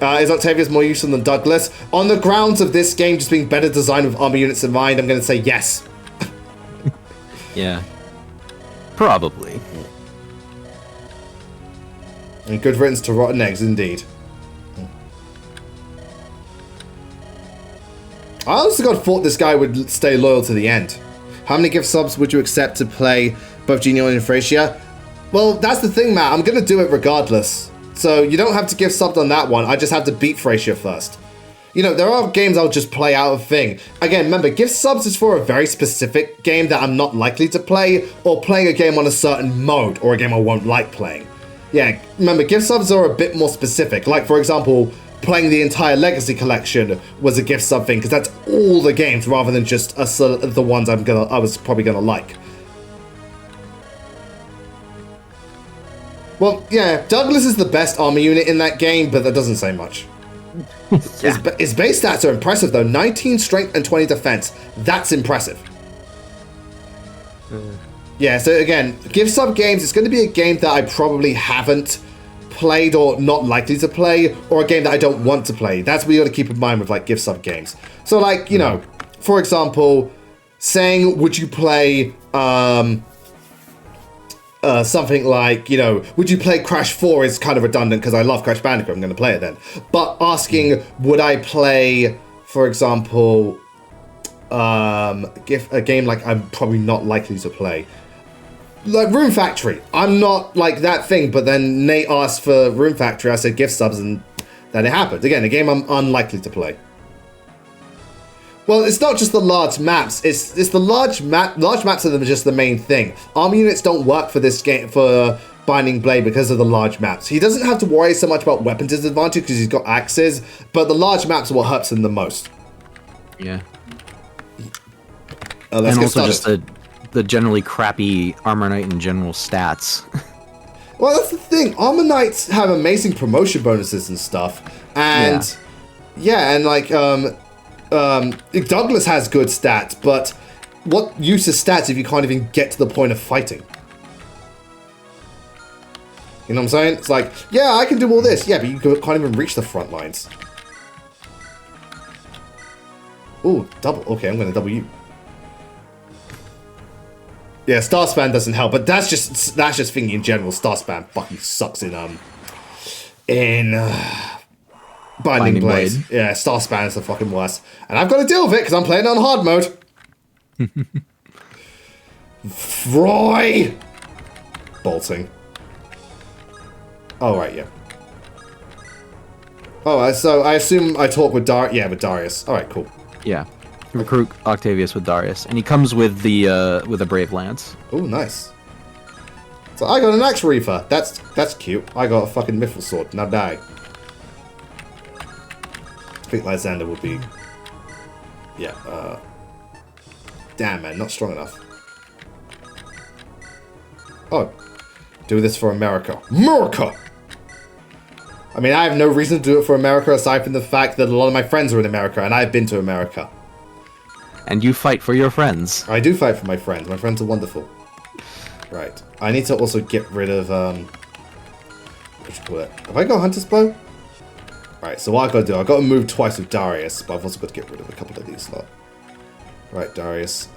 Is Octavius more useful than Douglas? On the grounds of this game just being better designed with armor units in mind, I'm going to say yes. Yeah. Probably. And good riddance to rotten eggs, indeed. I honestly God thought this guy would stay loyal to the end. How many gift subs would you accept to play both Genial and Thracia? Well, that's the thing, Matt. I'm going to do it regardless. So you don't have to give subs on that one. I just have to beat Thracia first. You know, there are games I'll just play out of thing. Again, remember, gift subs is for a very specific game that I'm not likely to play, or playing a game on a certain mode, or a game I won't like playing. Yeah, remember, gift subs are a bit more specific. Like, for example, playing the entire Legacy collection was a gift sub thing, because that's all the games rather than just the ones I was probably gonna like. Well, yeah, Douglas is the best armor unit in that game, but that doesn't say much. Yeah. His base stats are impressive, though. 19 strength and 20 defense. That's impressive. Yeah, so again, gift sub games, it's going to be a game that I probably haven't played or not likely to play, or a game that I don't want to play. That's what you got to keep in mind with, like, gift sub games. So, like, you know, for example, saying, would you play, something like, you know, would you play Crash 4 is kind of redundant because I love Crash Bandicoot, I'm going to play it then. But asking, would I play, for example, a game like I'm probably not likely to play. Like Room Factory. I'm not like that thing, but then Nate asked for Room Factory, I said gift subs, and then it happened. Again, a game I'm unlikely to play. Well, it's not just the large maps. It's the large maps are just the main thing. Armor units don't work for this game for Binding Blade because of the large maps. He doesn't have to worry so much about weapon disadvantage because he's got axes, but the large maps are what hurts him the most. Yeah. Let's and get also started. just the generally crappy Armor Knight and general stats. Well, that's the thing. Armor Knights have amazing promotion bonuses and stuff, and yeah, and like Douglas has good stats, but what use of stats if you can't even get to the point of fighting? You know what I'm saying? It's like, yeah, I can do all this, yeah, but you can't even reach the front lines. Ooh, double. Okay, I'm gonna double you. Yeah, Starspan doesn't help, but that's just thinking in general. Starspan fucking sucks in Binding Blade. Yeah, Starspan is the fucking worst, and I've got to deal with it because I'm playing on hard mode. Roy, bolting. Oh right, yeah. Oh, so I assume I talk with Darius. Yeah, with Darius. All right, cool. Yeah. Recruit Octavius with Darius, and he comes with a Brave Lance. Oh, nice. So I got an Axe Reaver. That's cute. I got a fucking Mithril Sword. Now die. I think Lysander would be... Yeah, damn, man. Not strong enough. Oh. Do this for America. America! I mean, I have no reason to do it for America aside from the fact that a lot of my friends are in America, and I've been to America. And you fight for your friends. I do fight for my friends. My friends are wonderful. Right. I need to also get rid of, what you call it? Have I got Hunter's Bow? Right, so what I've got to do, I've got to move twice with Darius, but I've also got to get rid of a couple of these lot. Right, Darius.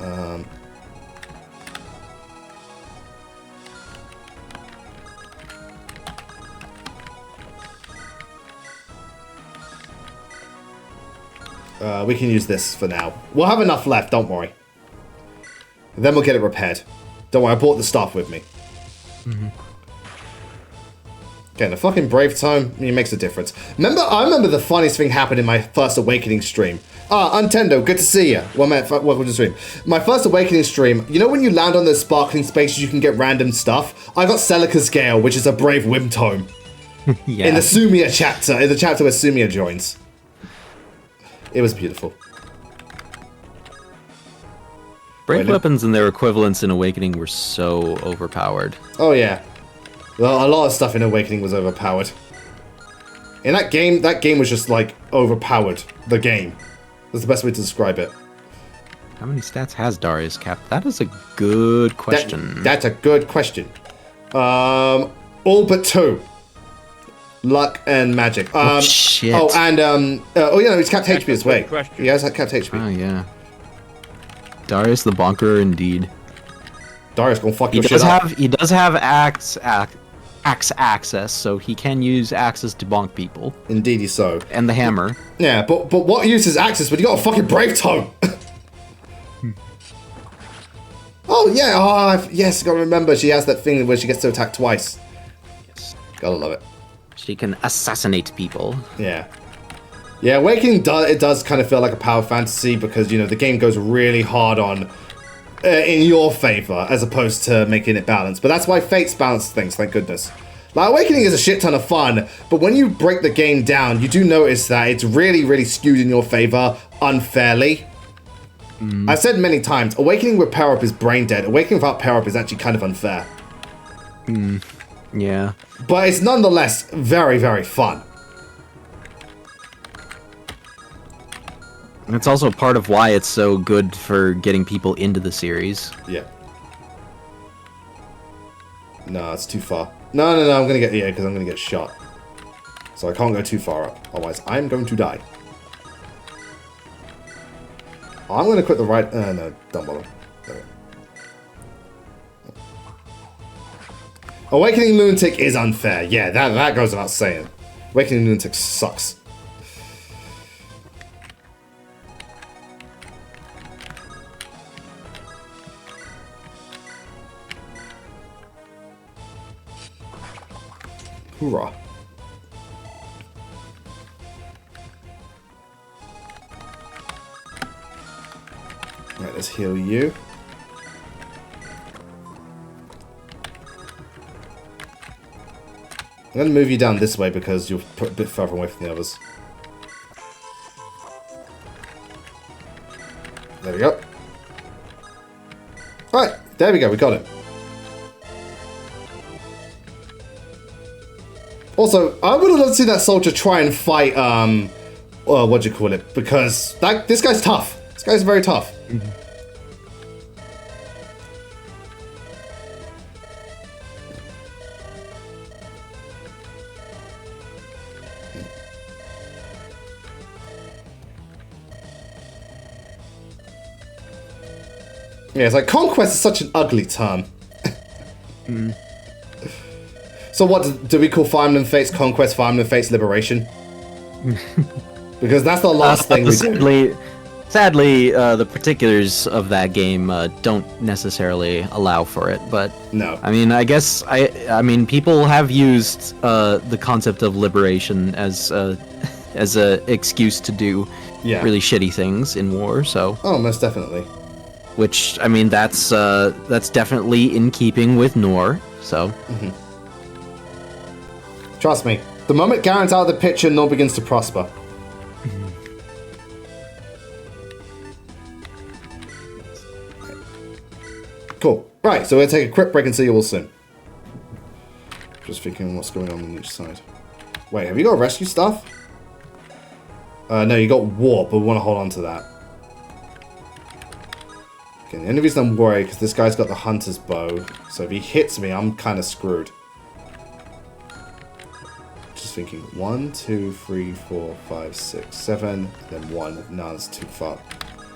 We can use this for now. We'll have enough left, don't worry. And then we'll get it repaired. Don't worry, I brought the stuff with me. Okay, the fucking Brave Tome, it makes a difference. I remember the funniest thing happened in my first Awakening stream. Untendo, good to see you. Welcome to the stream. My first Awakening stream, you know when you land on those sparkling spaces, you can get random stuff? I got Celica's Gale, which is a Brave Whim Tome. Yeah. In the Sumia chapter, in the chapter where Sumia joins. It was beautiful. Break weapons and their equivalents in Awakening were so overpowered. Oh yeah. Well, a lot of stuff in Awakening was overpowered. In that game was just like overpowered. The game. That's the best way to describe it. How many stats has Darius Cap? That is a good question. That's a good question. All but 2. Luck and magic. Shit. Oh, and he's capped HP as well. He has capped HP. Oh yeah. Darius the Bonkerer, indeed. Darius gonna fuck your shit up. He does have axe access, so he can use axes to bonk people. Indeedy so. And the hammer. Yeah, but what use is axes when you got a fucking brave tome? Oh yeah, yes, gotta remember she has that thing where she gets to attack twice. Yes. Gotta love it. She can assassinate people. Yeah. Yeah, Awakening does kind of feel like a power fantasy because, you know, the game goes really hard on in your favor as opposed to making it balanced. But that's why Fates balance things, thank goodness. Like, Awakening is a shit ton of fun, but when you break the game down, you do notice that it's really, really skewed in your favor unfairly. I've said many times, Awakening with power-up is brain dead. Awakening without power-up is actually kind of unfair. Yeah. But it's nonetheless very, very fun. And it's also part of why it's so good for getting people into the series. Yeah. No, it's too far. No, I'm gonna get, because I'm gonna get shot. So I can't go too far up, otherwise I'm going to die. I'm gonna quit the right, no, don't bother. Awakening Lunatic is unfair. Yeah, that goes without saying. Awakening Lunatic sucks. Hoorah. Right, let's heal you. I'm going to move you down this way because you're a bit further away from the others. There we go. Right, there we go, we got it. Also, I would have loved to see that soldier try and fight, what do you call it? Because this guy's tough. This guy's very tough. Yeah, it's like conquest is such an ugly term. So what do we call Fire Emblem Fates Conquest, Fire Emblem Fates Liberation? Because that's the last thing we do. Sadly, the particulars of that game don't necessarily allow for it, but no. I mean, I guess I mean people have used the concept of liberation as a excuse to do really shitty things in war. So most definitely. Which I mean, that's definitely in keeping with Nor. So. Trust me, the moment Garen's out of the picture, Nor begins to prosper. Cool. Right, so we're going to take a quick break and see you all soon. Just thinking what's going on each side. Wait, have you got rescue stuff? No, you got warp, but we want to hold on to that. Okay, the only reason I'm worried because this guy's got the hunter's bow, so if he hits me, I'm kind of screwed. Just thinking 1, 2, 3, 4, 5, 6, 7, then 1. No, that's too far.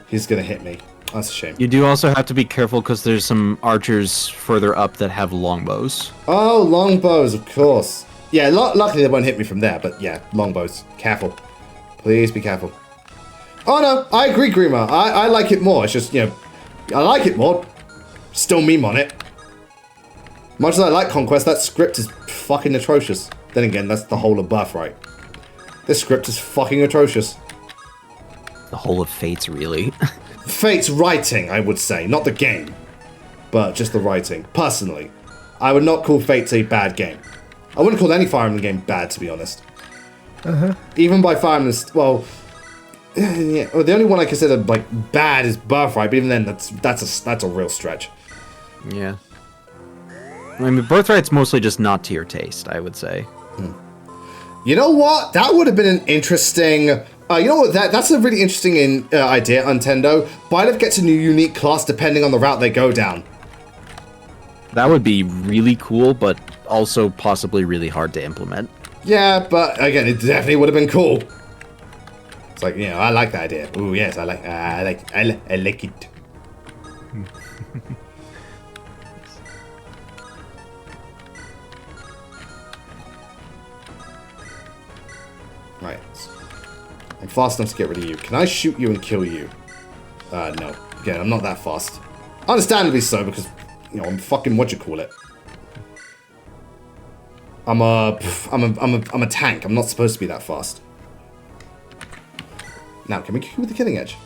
He's gonna hit me. That's a shame. You do also have to be careful because there's some archers further up that have longbows. Oh, longbows, of course. Yeah, luckily they won't hit me from there, but yeah, longbows. Careful. Please be careful. Oh no, I agree, Grima. I like it more. It's just, you know, I like it more. Still meme on it. Much as I like Conquest, that script is fucking atrocious. Then again, that's the whole of Birthright. This script is fucking atrocious. The whole of Fates, really. Fate's writing, I would say. Not the game. But just the writing. Personally. I would not call Fate a bad game. I wouldn't call any Fire Emblem game bad, to be honest. Even by Fire Emblem, well, yeah, well, the only one I consider like bad is Birthright, but even then, that's a real stretch. Yeah. I mean, Birthright's mostly just not to your taste, I would say. You know what? That would have been an interesting. You know what? That's a really interesting idea, Nintendo. Byleth gets a new unique class depending on the route they go down. That would be really cool, but also possibly really hard to implement. Yeah, but again, it definitely would have been cool. It's like, you know, I like that idea. Ooh, yes, I like it. Right. I'm fast enough to get rid of you. Can I shoot you and kill you? No. Again, I'm not that fast. Understandably so, because, you know, I'm fucking whatchamacallit. I'm a tank. I'm not supposed to be that fast. Now, can we kill with the killing edge?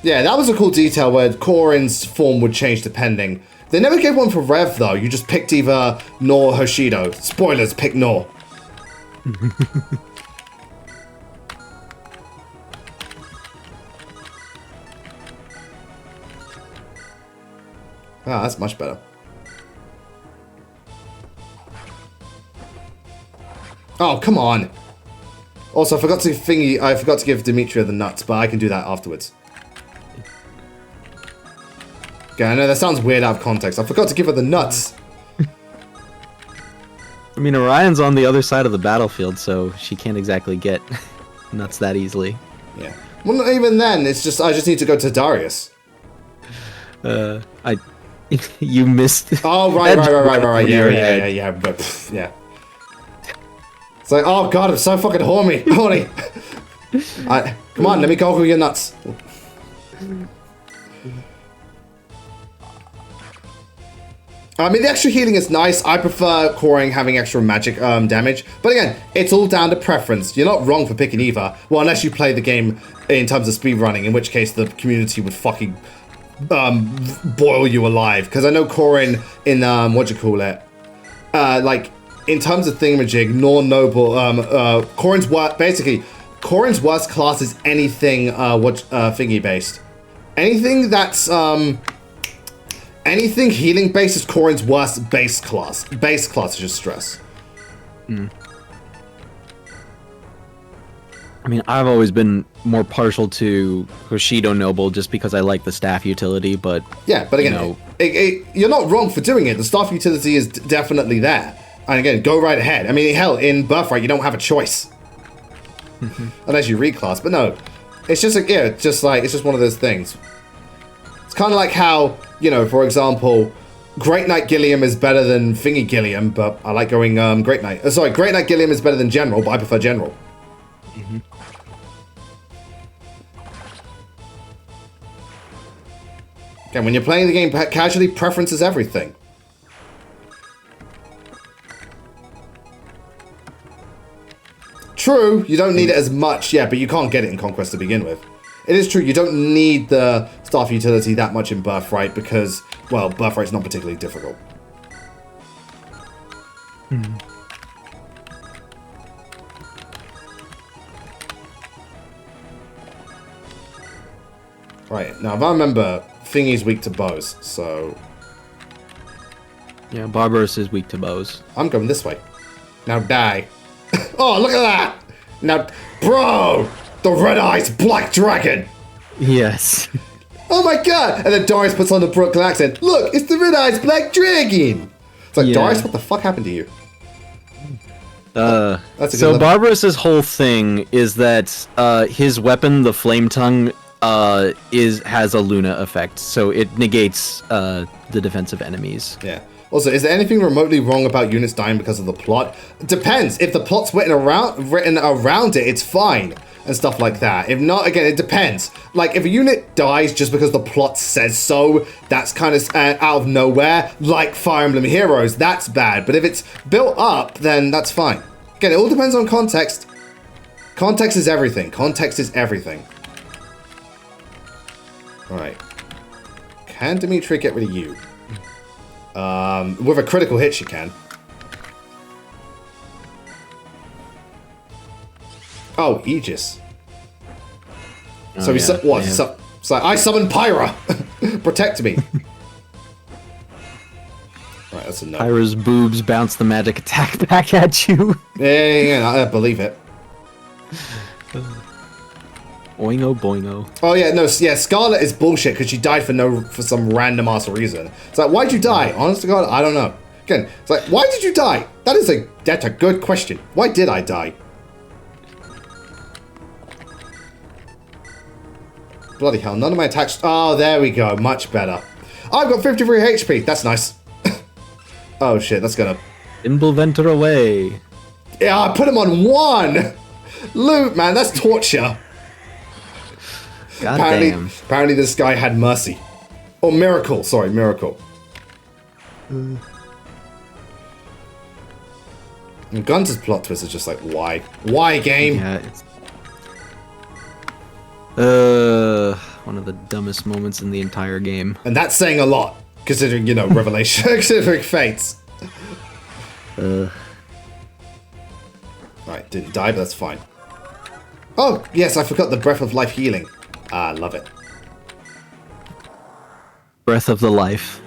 Yeah, that was a cool detail where Korin's form would change depending. They never gave one for Rev, though. You just picked either Nor or Hoshido. Spoilers, pick Nor. Ah, that's much better. Oh, come on. Also, I forgot to give Demetria the nuts, but I can do that afterwards. Okay, I know that sounds weird out of context. I forgot to give her the nuts. I mean, Orion's on the other side of the battlefield, so she can't exactly get nuts that easily. Yeah. Well, not even then. It's just I just need to go to Darius. You missed. Oh, right. Yeah. But, pff, yeah. It's like, oh god, I'm so fucking horny. Come on, let me go with your nuts. I mean, the extra healing is nice. I prefer Coring having extra magic damage. But again, it's all down to preference. You're not wrong for picking either. Well, unless you play the game in terms of speedrunning, in which case the community would fucking boil you alive. Because I know Corin in, like, in terms of thingamajig, nor noble, Corin's worst class is anything, thingy based. Anything that's, anything healing based is Corin's worst base class. Base class is just stress. I mean, I've always been more partial to Hoshido Noble just because I like the staff utility, but... Yeah, but again, you're not wrong for doing it. The staff utility is definitely there. And again, go right ahead. I mean, hell, in Birthright, you don't have a choice. Unless you reclass, but no. It's just like, yeah, it's just one of those things. It's kind of like how, you know, for example, Great Knight Gilliam is better than Thingy Gilliam, but I like going Great Knight. Great Knight Gilliam is better than General, but I prefer General. Again, when you're playing the game casually, preference is everything. True, you don't need it as much, yeah, but you can't get it in Conquest to begin with. It is true, you don't need the staff utility that much in Birthright because, well, Birthright's not particularly difficult. Right, now if I remember, Thingy's weak to bows, so... Yeah, Barbaros is weak to bows. I'm going this way. Now die. Oh, look at that! Now, bro! The Red Eyes Black Dragon! Yes. Oh my god! And then Darius puts on the Brooklyn accent. Look, it's the Red Eyes Black Dragon! It's like, yeah. Darius, what the fuck happened to you? So Barbaros's whole thing is that his weapon, the Flame Tongue, has a Luna effect, so it negates the defense of enemies. Yeah. Also, is there anything remotely wrong about units dying because of the plot? It depends. If the plot's written around it, it's fine. And stuff like that. If not, again, it depends. Like, if a unit dies just because the plot says so, that's kind of out of nowhere. Like Fire Emblem Heroes, that's bad. But if it's built up, then that's fine. Again, it all depends on context. Context is everything. Context is everything. Alright. Can Dimitri get rid of you? With a critical hit, she can. Oh, Aegis. Oh, So he yeah, what? yeah. So I summon Pyra! Protect me! Right, that's a no. Pyra's boobs bounce the magic attack back at you. Yeah, I believe it. Boingo, boingo. Oh yeah, no, yeah, Scarlet is bullshit because she died for some random ass reason. It's like, why'd you die? Honest to God, I don't know. Again, it's like, why did you die? That's a good question. Why did I die? Bloody hell, none of my attacks. Oh, there we go, much better. I've got 53 HP. That's nice. Oh shit, that's gonna. Imbleventer away. Yeah, I put him on 1. Loot, man, that's torture. God damn. Apparently this guy had mercy. Or miracle, sorry, miracle. And Guns' plot twist is just like, why? Why, game? Yeah, one of the dumbest moments in the entire game. And that's saying a lot, considering, you know, Revelation, considering Fates. Right, didn't die, but that's fine. Oh, yes, I forgot the Breath of Life healing. Ah, love it. Breath of the Life.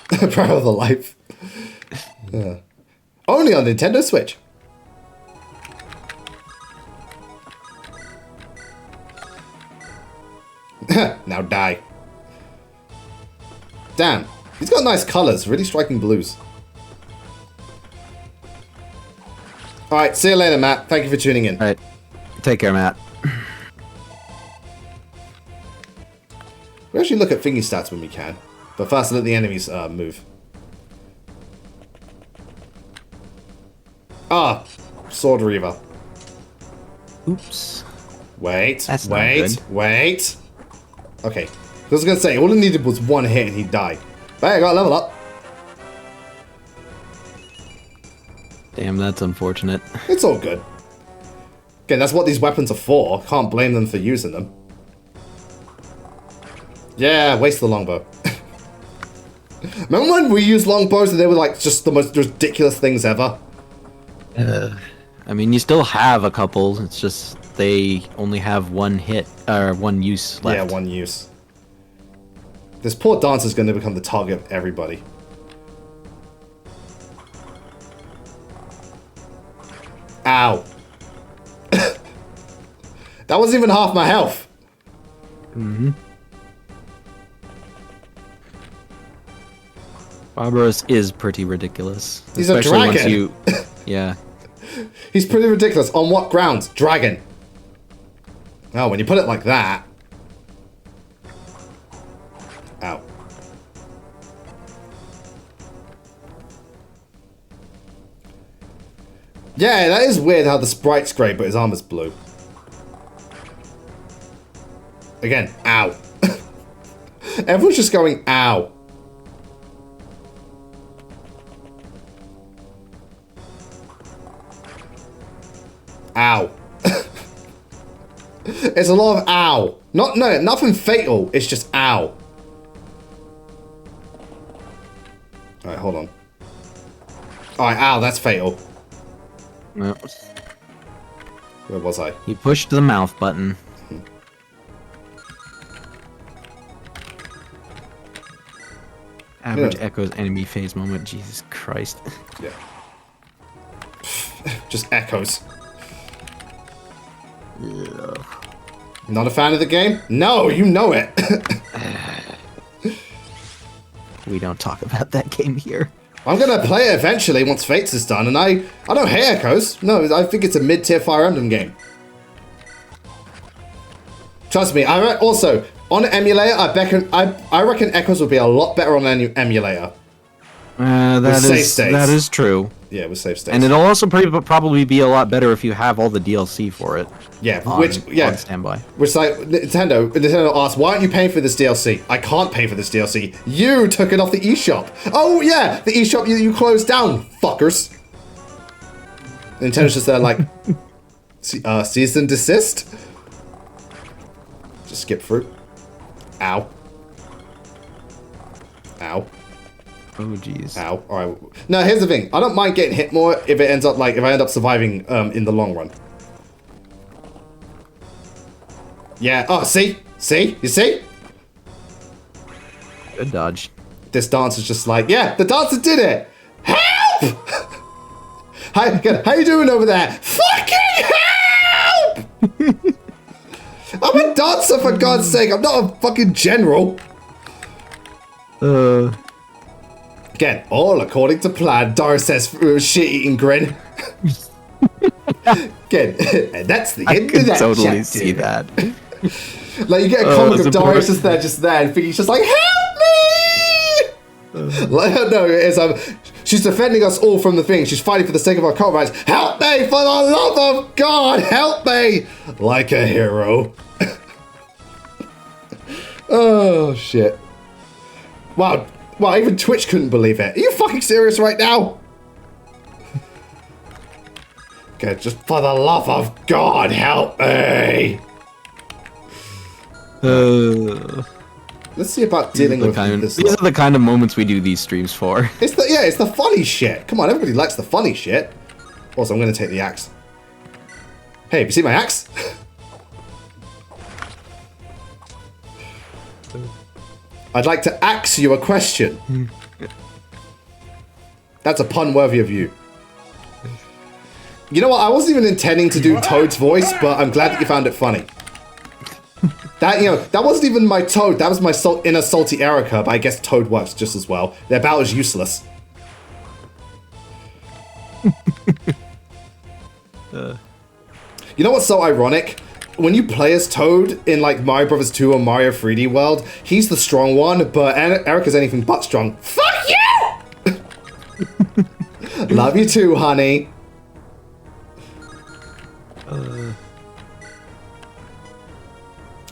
Breath of the Life. Yeah. Only on Nintendo Switch. Now die. Damn. He's got nice colors, really striking blues. Alright, see you later, Matt. Thank you for tuning in. Alright. Take care, Matt. We actually look at thingy stats when we can. But first, let the enemies move. Ah! Sword Reaver. Oops. Wait, That's not wait, good. wait. Okay. I was gonna say, all I needed was 1 hit and he'd die. But hey, I got a level up. Damn, that's unfortunate. It's all good. Again, that's what these weapons are for. Can't blame them for using them. Yeah, waste the longbow. Remember when we used longbows and they were like just the most ridiculous things ever? I mean, you still have a couple. It's just they only have 1 hit or 1 use left. Yeah, 1 use. This poor dancer's going to become the target of everybody. Ow. That wasn't even half my health. Mm-hmm. Barbaros is pretty ridiculous. He's a especially dragon. Once you, yeah. He's pretty ridiculous. On what grounds? Dragon. Oh, when you put it like that. Ow. Yeah, that is weird how the sprite's grey, but his armor's blue. Again, ow. Everyone's just going, ow. Ow. It's a lot of ow. Nothing fatal. It's just ow. Alright, hold on. Alright, ow, that's fatal. Well, Where was I? you pushed the mouth button. Average Yeah. echoes enemy phase moment. Jesus Christ. Yeah. Just echoes. Not a fan of the game? No, you know it. We don't talk about that game here. I'm gonna play it eventually once Fates is done, and I don't hate Echoes. No, I think it's a mid-tier Fire Emblem game. Trust me. Also on emulator, I reckon Echoes will be a lot better on an emulator. Save states. That is true. Yeah, with save states. And it'll also probably be a lot better if you have all the DLC for it. Yeah, on standby. Which like Nintendo asked, why aren't you paying for this DLC? I can't pay for this DLC. You took it off the eShop. Oh yeah, the eShop you closed down, fuckers. Nintendo's just there like, cease and desist. Just skip through. Ow. Ow. Oh, jeez. Ow. Alright. No, here's the thing. I don't mind getting hit more if it ends up, like, if I end up surviving in the long run. Yeah. Oh, see? See? You see? Good dodge. This dance is just like, yeah, the dancer did it! Help! How you doing over there? Fucking help! I'm a dancer, for God's sake. I'm not a fucking general. Again, all according to plan. Darius says with a shit-eating grin. Again, and that's the end of that totally chapter. see that. Like, you get a comic of Darius just there, and he's just like, help me! Like, no, it's she's defending us all from the thing. She's fighting for the sake of our comrades. Help me, for the love of God, help me! Like a hero. Oh, shit. Wow, even Twitch couldn't believe it. Are you fucking serious right now? Okay, just for the love of God, help me! Let's see about dealing with this. These are the kind of moments we do these streams for. It's the funny shit. Come on, everybody likes the funny shit. Also, I'm gonna take the axe. Hey, have you seen my axe? I'd like to axe you a question. That's a pun worthy of you. You know what? I wasn't even intending to do Toad's voice, but I'm glad that you found it funny. That wasn't even my Toad. That was my inner salty Erica, but I guess Toad works just as well. Their battle is useless. You know what's so ironic? When you play as Toad in like Mario Bros. 2 or Mario 3D World, he's the strong one, but Erica's anything but strong. Fuck you! Love you too, honey.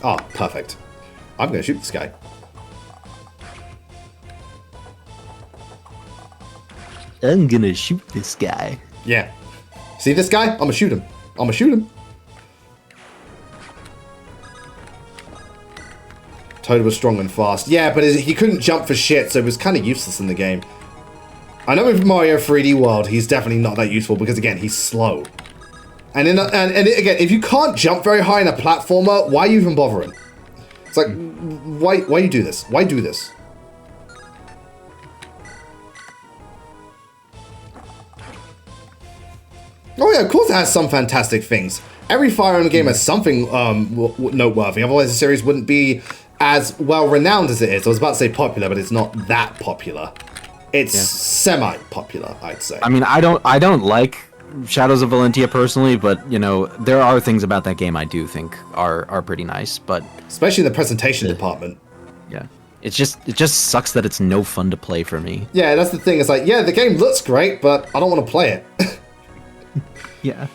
Oh, perfect. I'm gonna shoot this guy. I'm gonna shoot this guy. Yeah. See this guy? I'm gonna shoot him. I'm gonna shoot him. Toad was strong and fast. Yeah, but he couldn't jump for shit, so it was kind of useless in the game. I know with Mario 3D World, he's definitely not that useful because, again, he's slow. And again, if you can't jump very high in a platformer, why are you even bothering? It's like, why you do this? Why do this? Oh yeah, of course it has some fantastic things. Every Fire Emblem game has something noteworthy, otherwise the series wouldn't be as well renowned as it is. I was about to say popular, but it's not that popular. It's semi-popular, I'd say. I mean, I don't like Shadows of Valentia personally, but you know, there are things about that game I do think are pretty nice, but especially in the presentation department. Yeah. It just sucks that it's no fun to play for me. Yeah, that's the thing. It's like, yeah, the game looks great, but I don't want to play it. Yeah.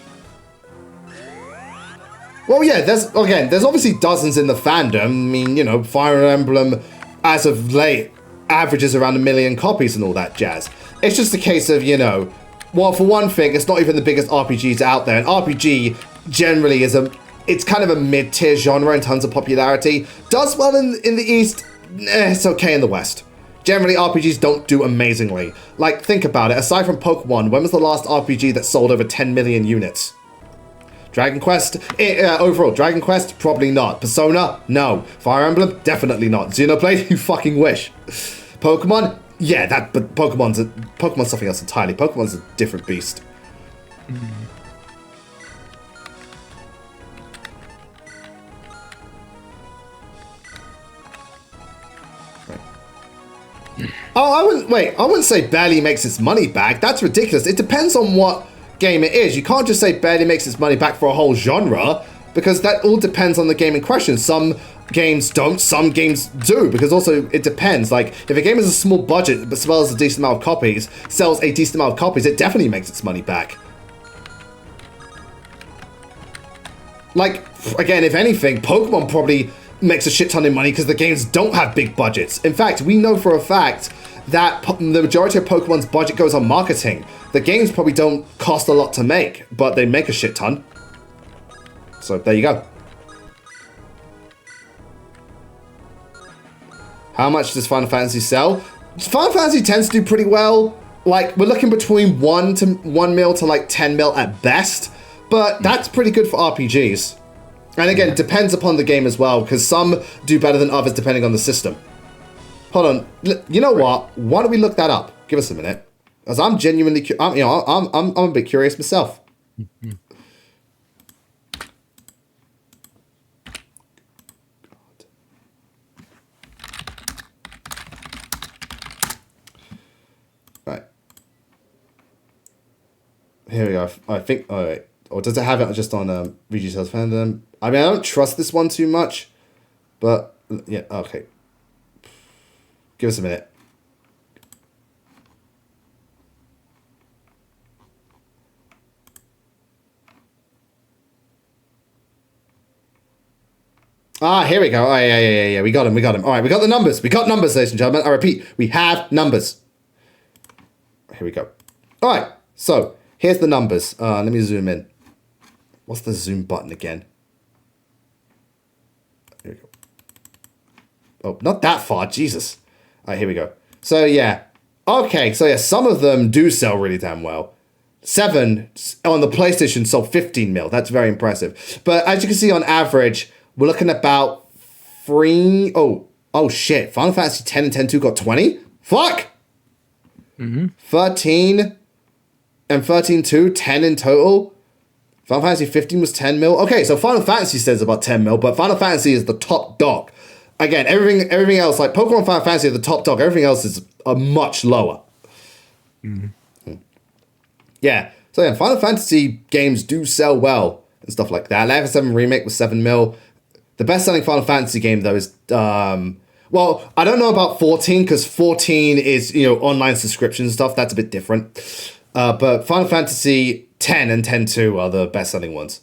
Well, yeah, there's obviously dozens in the fandom. I mean, you know, Fire Emblem, as of late, averages around 1 million copies and all that jazz. It's just a case of, you know, well, for one thing, it's not even the biggest RPGs out there. An RPG generally it's kind of a mid-tier genre in terms of popularity. Does well in the East, it's okay in the West. Generally, RPGs don't do amazingly. Like, think about it. Aside from Pokemon, when was the last RPG that sold over 10 million units? Dragon Quest? Overall, Dragon Quest? Probably not. Persona? No. Fire Emblem? Definitely not. Xenoblade? You fucking wish. Pokemon? Yeah, but Pokemon's something else entirely. Pokemon's a different beast. Oh, I wouldn't say barely makes its money back. That's ridiculous. It depends on what game it is. You can't just say barely makes its money back for a whole genre, because that all depends on the game in question. Some games don't, some games do, because also it depends. Like, if a game has a small budget but sells a decent amount of copies, it definitely makes its money back. Like, again, if anything, Pokemon probably makes a shit ton of money because the games don't have big budgets. In fact, we know for a fact that the majority of Pokemon's budget goes on marketing. The games probably don't cost a lot to make, but they make a shit ton. So there you go. How much does Final Fantasy sell? Final Fantasy tends to do pretty well. Like, we're looking between 1 mil to like 10 mil at best, but that's pretty good for RPGs. And again, it depends upon the game as well, because some do better than others depending on the system. Hold on, you know what? Why don't we look that up? Give us a minute, as I'm genuinely, I'm a bit curious myself. Right. Here we go. I think. Oh wait. Or does it have it just on VG Sales Fandom? I mean, I don't trust this one too much, but yeah. Okay. Give us a minute. Ah, here we go. Oh, yeah. We got him. All right, we got the numbers. We got numbers, ladies and gentlemen. I repeat, we have numbers. Here we go. All right, so here's the numbers. Let me zoom in. What's the zoom button again? Here we go. Oh, not that far. Jesus. All right, here we go. So, yeah. Okay, so yeah, some of them do sell really damn well. 7 on the PlayStation sold 15 mil. That's very impressive. But as you can see, on average, we're looking at about 3... Oh, shit. Final Fantasy 10 and 10-2 got 20? Fuck! 13 and 13-2, 10 in total. Final Fantasy 15 was 10 mil. Okay, so Final Fantasy says about 10 mil, but Final Fantasy is the top dog. Again, everything else, like Pokemon Final Fantasy are the top dog. Everything else is much lower. Yeah, so yeah, Final Fantasy games do sell well and stuff like that. Life 7 Remake was 7 mil. The best-selling Final Fantasy game, though, is... well, I don't know about 14, because 14 is, online subscription stuff. That's a bit different. But Final Fantasy 10 and 10-2 are the best-selling ones.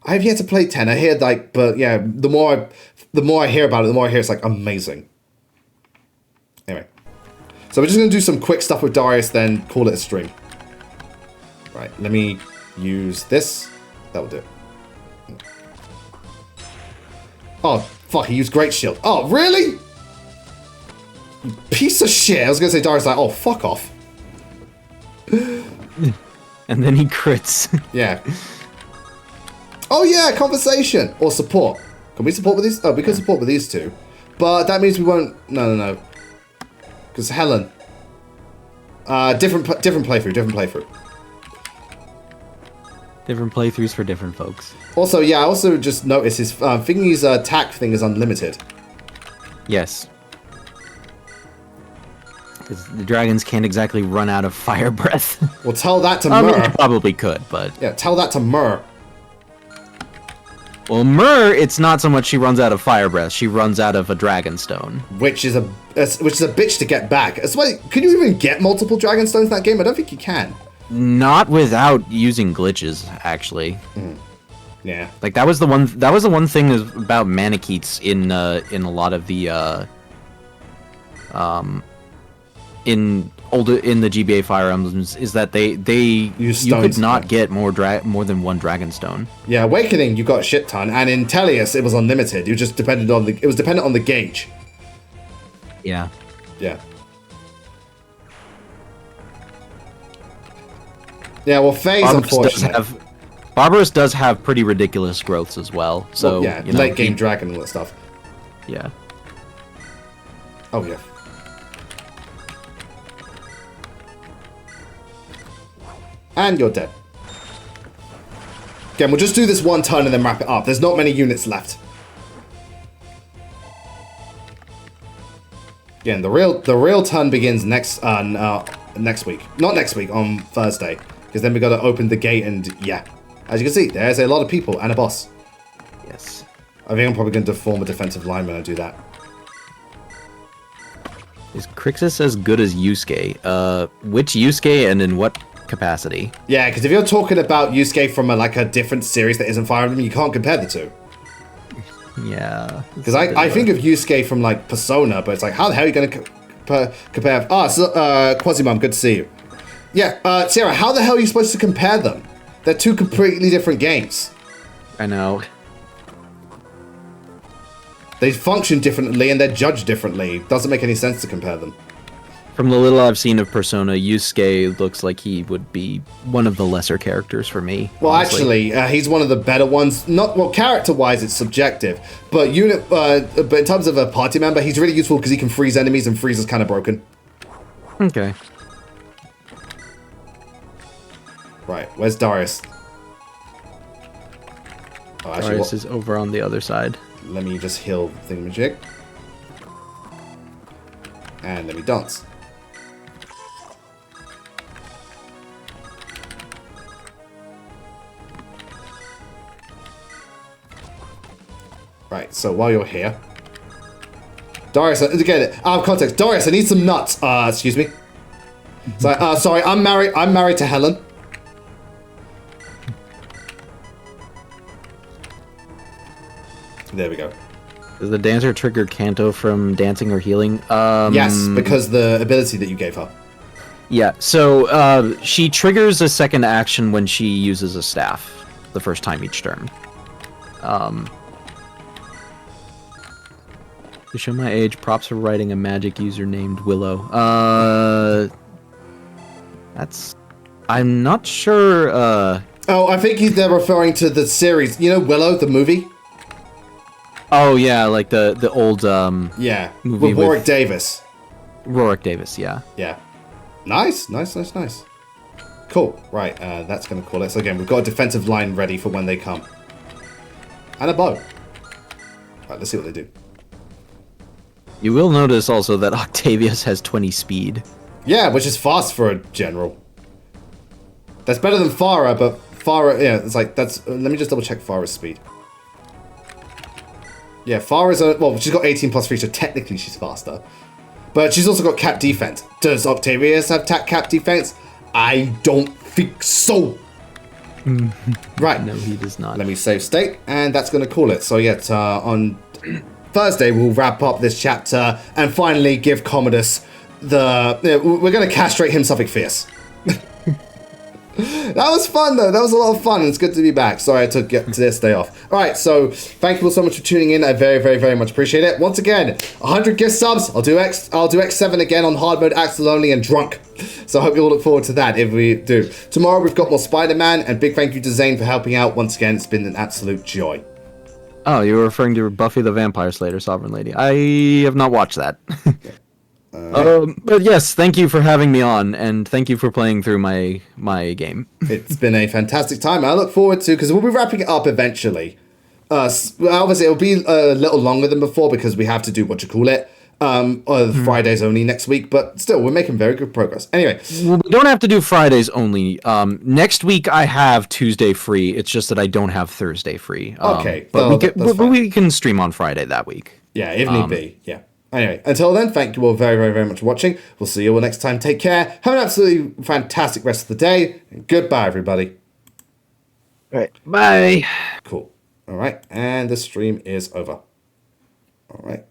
I have yet to play 10. I hear, but yeah, the more I hear about it, the more I hear it's, amazing. Anyway. So we're just going to do some quick stuff with Darius, then call it a stream. Right, let me use this. That will do it. Oh, fuck, he used Great Shield. Oh, really? You piece of shit. I was going to say Darius oh, fuck off. And then he crits. Yeah. Oh, yeah, conversation. Or support. Can we support with these? Oh, we can support with these two. But that means we won't... No. Because Helen. Different playthrough. Different playthroughs for different folks. Also, yeah, I also just noticed his thingy's attack thing is unlimited. Yes. Because the dragons can't exactly run out of fire breath. Well, tell that to I Myrrh. mean, you probably could, but... Yeah, tell that to Myrrh. Well, Myrrh, it's not so much she runs out of fire breath, she runs out of a dragon stone. Which is a bitch to get back. It's like, can you even get multiple dragon stones in that game? I don't think you can. Not without using glitches, actually. Yeah. Like that was the one thing about Manicheats in a lot of the in the GBA Fire Emblems is that you could not get more than one dragon stone. Yeah, Awakening you got a shit ton, and in Tellius it was unlimited. It was dependent on the gauge. Yeah. Yeah. Yeah, well, Phase, unfortunately. Barbarous does have pretty ridiculous growths as well. So well, yeah, late game dragon and all that stuff. Yeah. Oh yeah. And you're dead. Again, we'll just do this one turn and then wrap it up. There's not many units left. Again, the real turn begins next week. Not next week, on Thursday. Because then we got to open the gate and, yeah. As you can see, there's a lot of people and a boss. Yes. I think I'm probably going to form a defensive line when I do that. Is Crixus as good as Yusuke? Which Yusuke and in what capacity? Yeah, because if you're talking about Yusuke from a different series that isn't Fire Emblem, you can't compare the two. Yeah. Because I think of Yusuke from, Persona, but it's how the hell are you going to compare... Quasimum, good to see you. Yeah, Sierra, how the hell are you supposed to compare them? They're two completely different games. I know. They function differently and they're judged differently. Doesn't make any sense to compare them. From the little I've seen of Persona, Yusuke looks like he would be one of the lesser characters for me. Well, honestly. actually, he's one of the better ones. Not well, character-wise, it's subjective, but but in terms of a party member, he's really useful because he can freeze enemies, and freeze is kind of broken. Okay. Right, where's Darius? Oh, actually, Darius is over on the other side. let me just heal thingamajig. And let me dance. Right, so while you're here... Darius, again, out of context, Darius, I need some nuts. Excuse me. So, sorry, I'm married to Helen. There we go. Does the dancer trigger Kanto from dancing or healing? Yes, because the ability that you gave her. Yeah, so she triggers a second action when she uses a staff the first time each turn. To show my age, props for writing a magic user named Willow. That's... I'm not sure, Oh, I think they're referring to the series. You know Willow, the movie? Oh, yeah, like the old, Yeah, movie with Warwick Davis. Rorick Davis, yeah. Yeah. Nice. Cool. Right, that's going to call it. So again, we've got a defensive line ready for when they come. And a bow. Right, let's see what they do. You will notice also that Octavius has 20 speed. Yeah, which is fast for a general. That's better than Farah, but Farah, yeah, it's like, that's... let me just double check Farah's speed. Yeah, Farah's... well, she's got 18 plus 3, so technically she's faster. But she's also got cap defense. Does Octavius have cap defense? I don't think so. Right. No, he does not. Let me save state, and that's going to call it. So yeah, on Thursday we'll wrap up this chapter and finally give Commodus the... we're going to castrate him something fierce. That was fun, though. That was a lot of fun. It's good to be back. Sorry I took this day off. All right, so thank you all so much for tuning in. I very, very, very much appreciate it. Once again, 100 gift subs. I'll do X7 again on hard mode, Axel only, and drunk. So I hope you all look forward to that if we do. Tomorrow we've got more Spider-Man, and big thank you to Zane for helping out. Once again, it's been an absolute joy. Oh, you were referring to Buffy the Vampire Slayer, Sovereign Lady. I have not watched that. But yes, thank you for having me on, and thank you for playing through my game. It's been a fantastic time. I look forward to, because we'll be wrapping it up eventually. Obviously, it'll be a little longer than before because we have to do Fridays only next week, but still, we're making very good progress. Anyway. Well, we don't have to do Fridays only. Next week I have Tuesday free. It's just that I don't have Thursday free. Okay. But we can stream on Friday that week. Yeah, if need be. Yeah. Anyway, until then, thank you all very, very, very much for watching. We'll see you all next time. Take care. Have an absolutely fantastic rest of the day. And goodbye, everybody. All right. Bye. Cool. All right. And the stream is over. All right.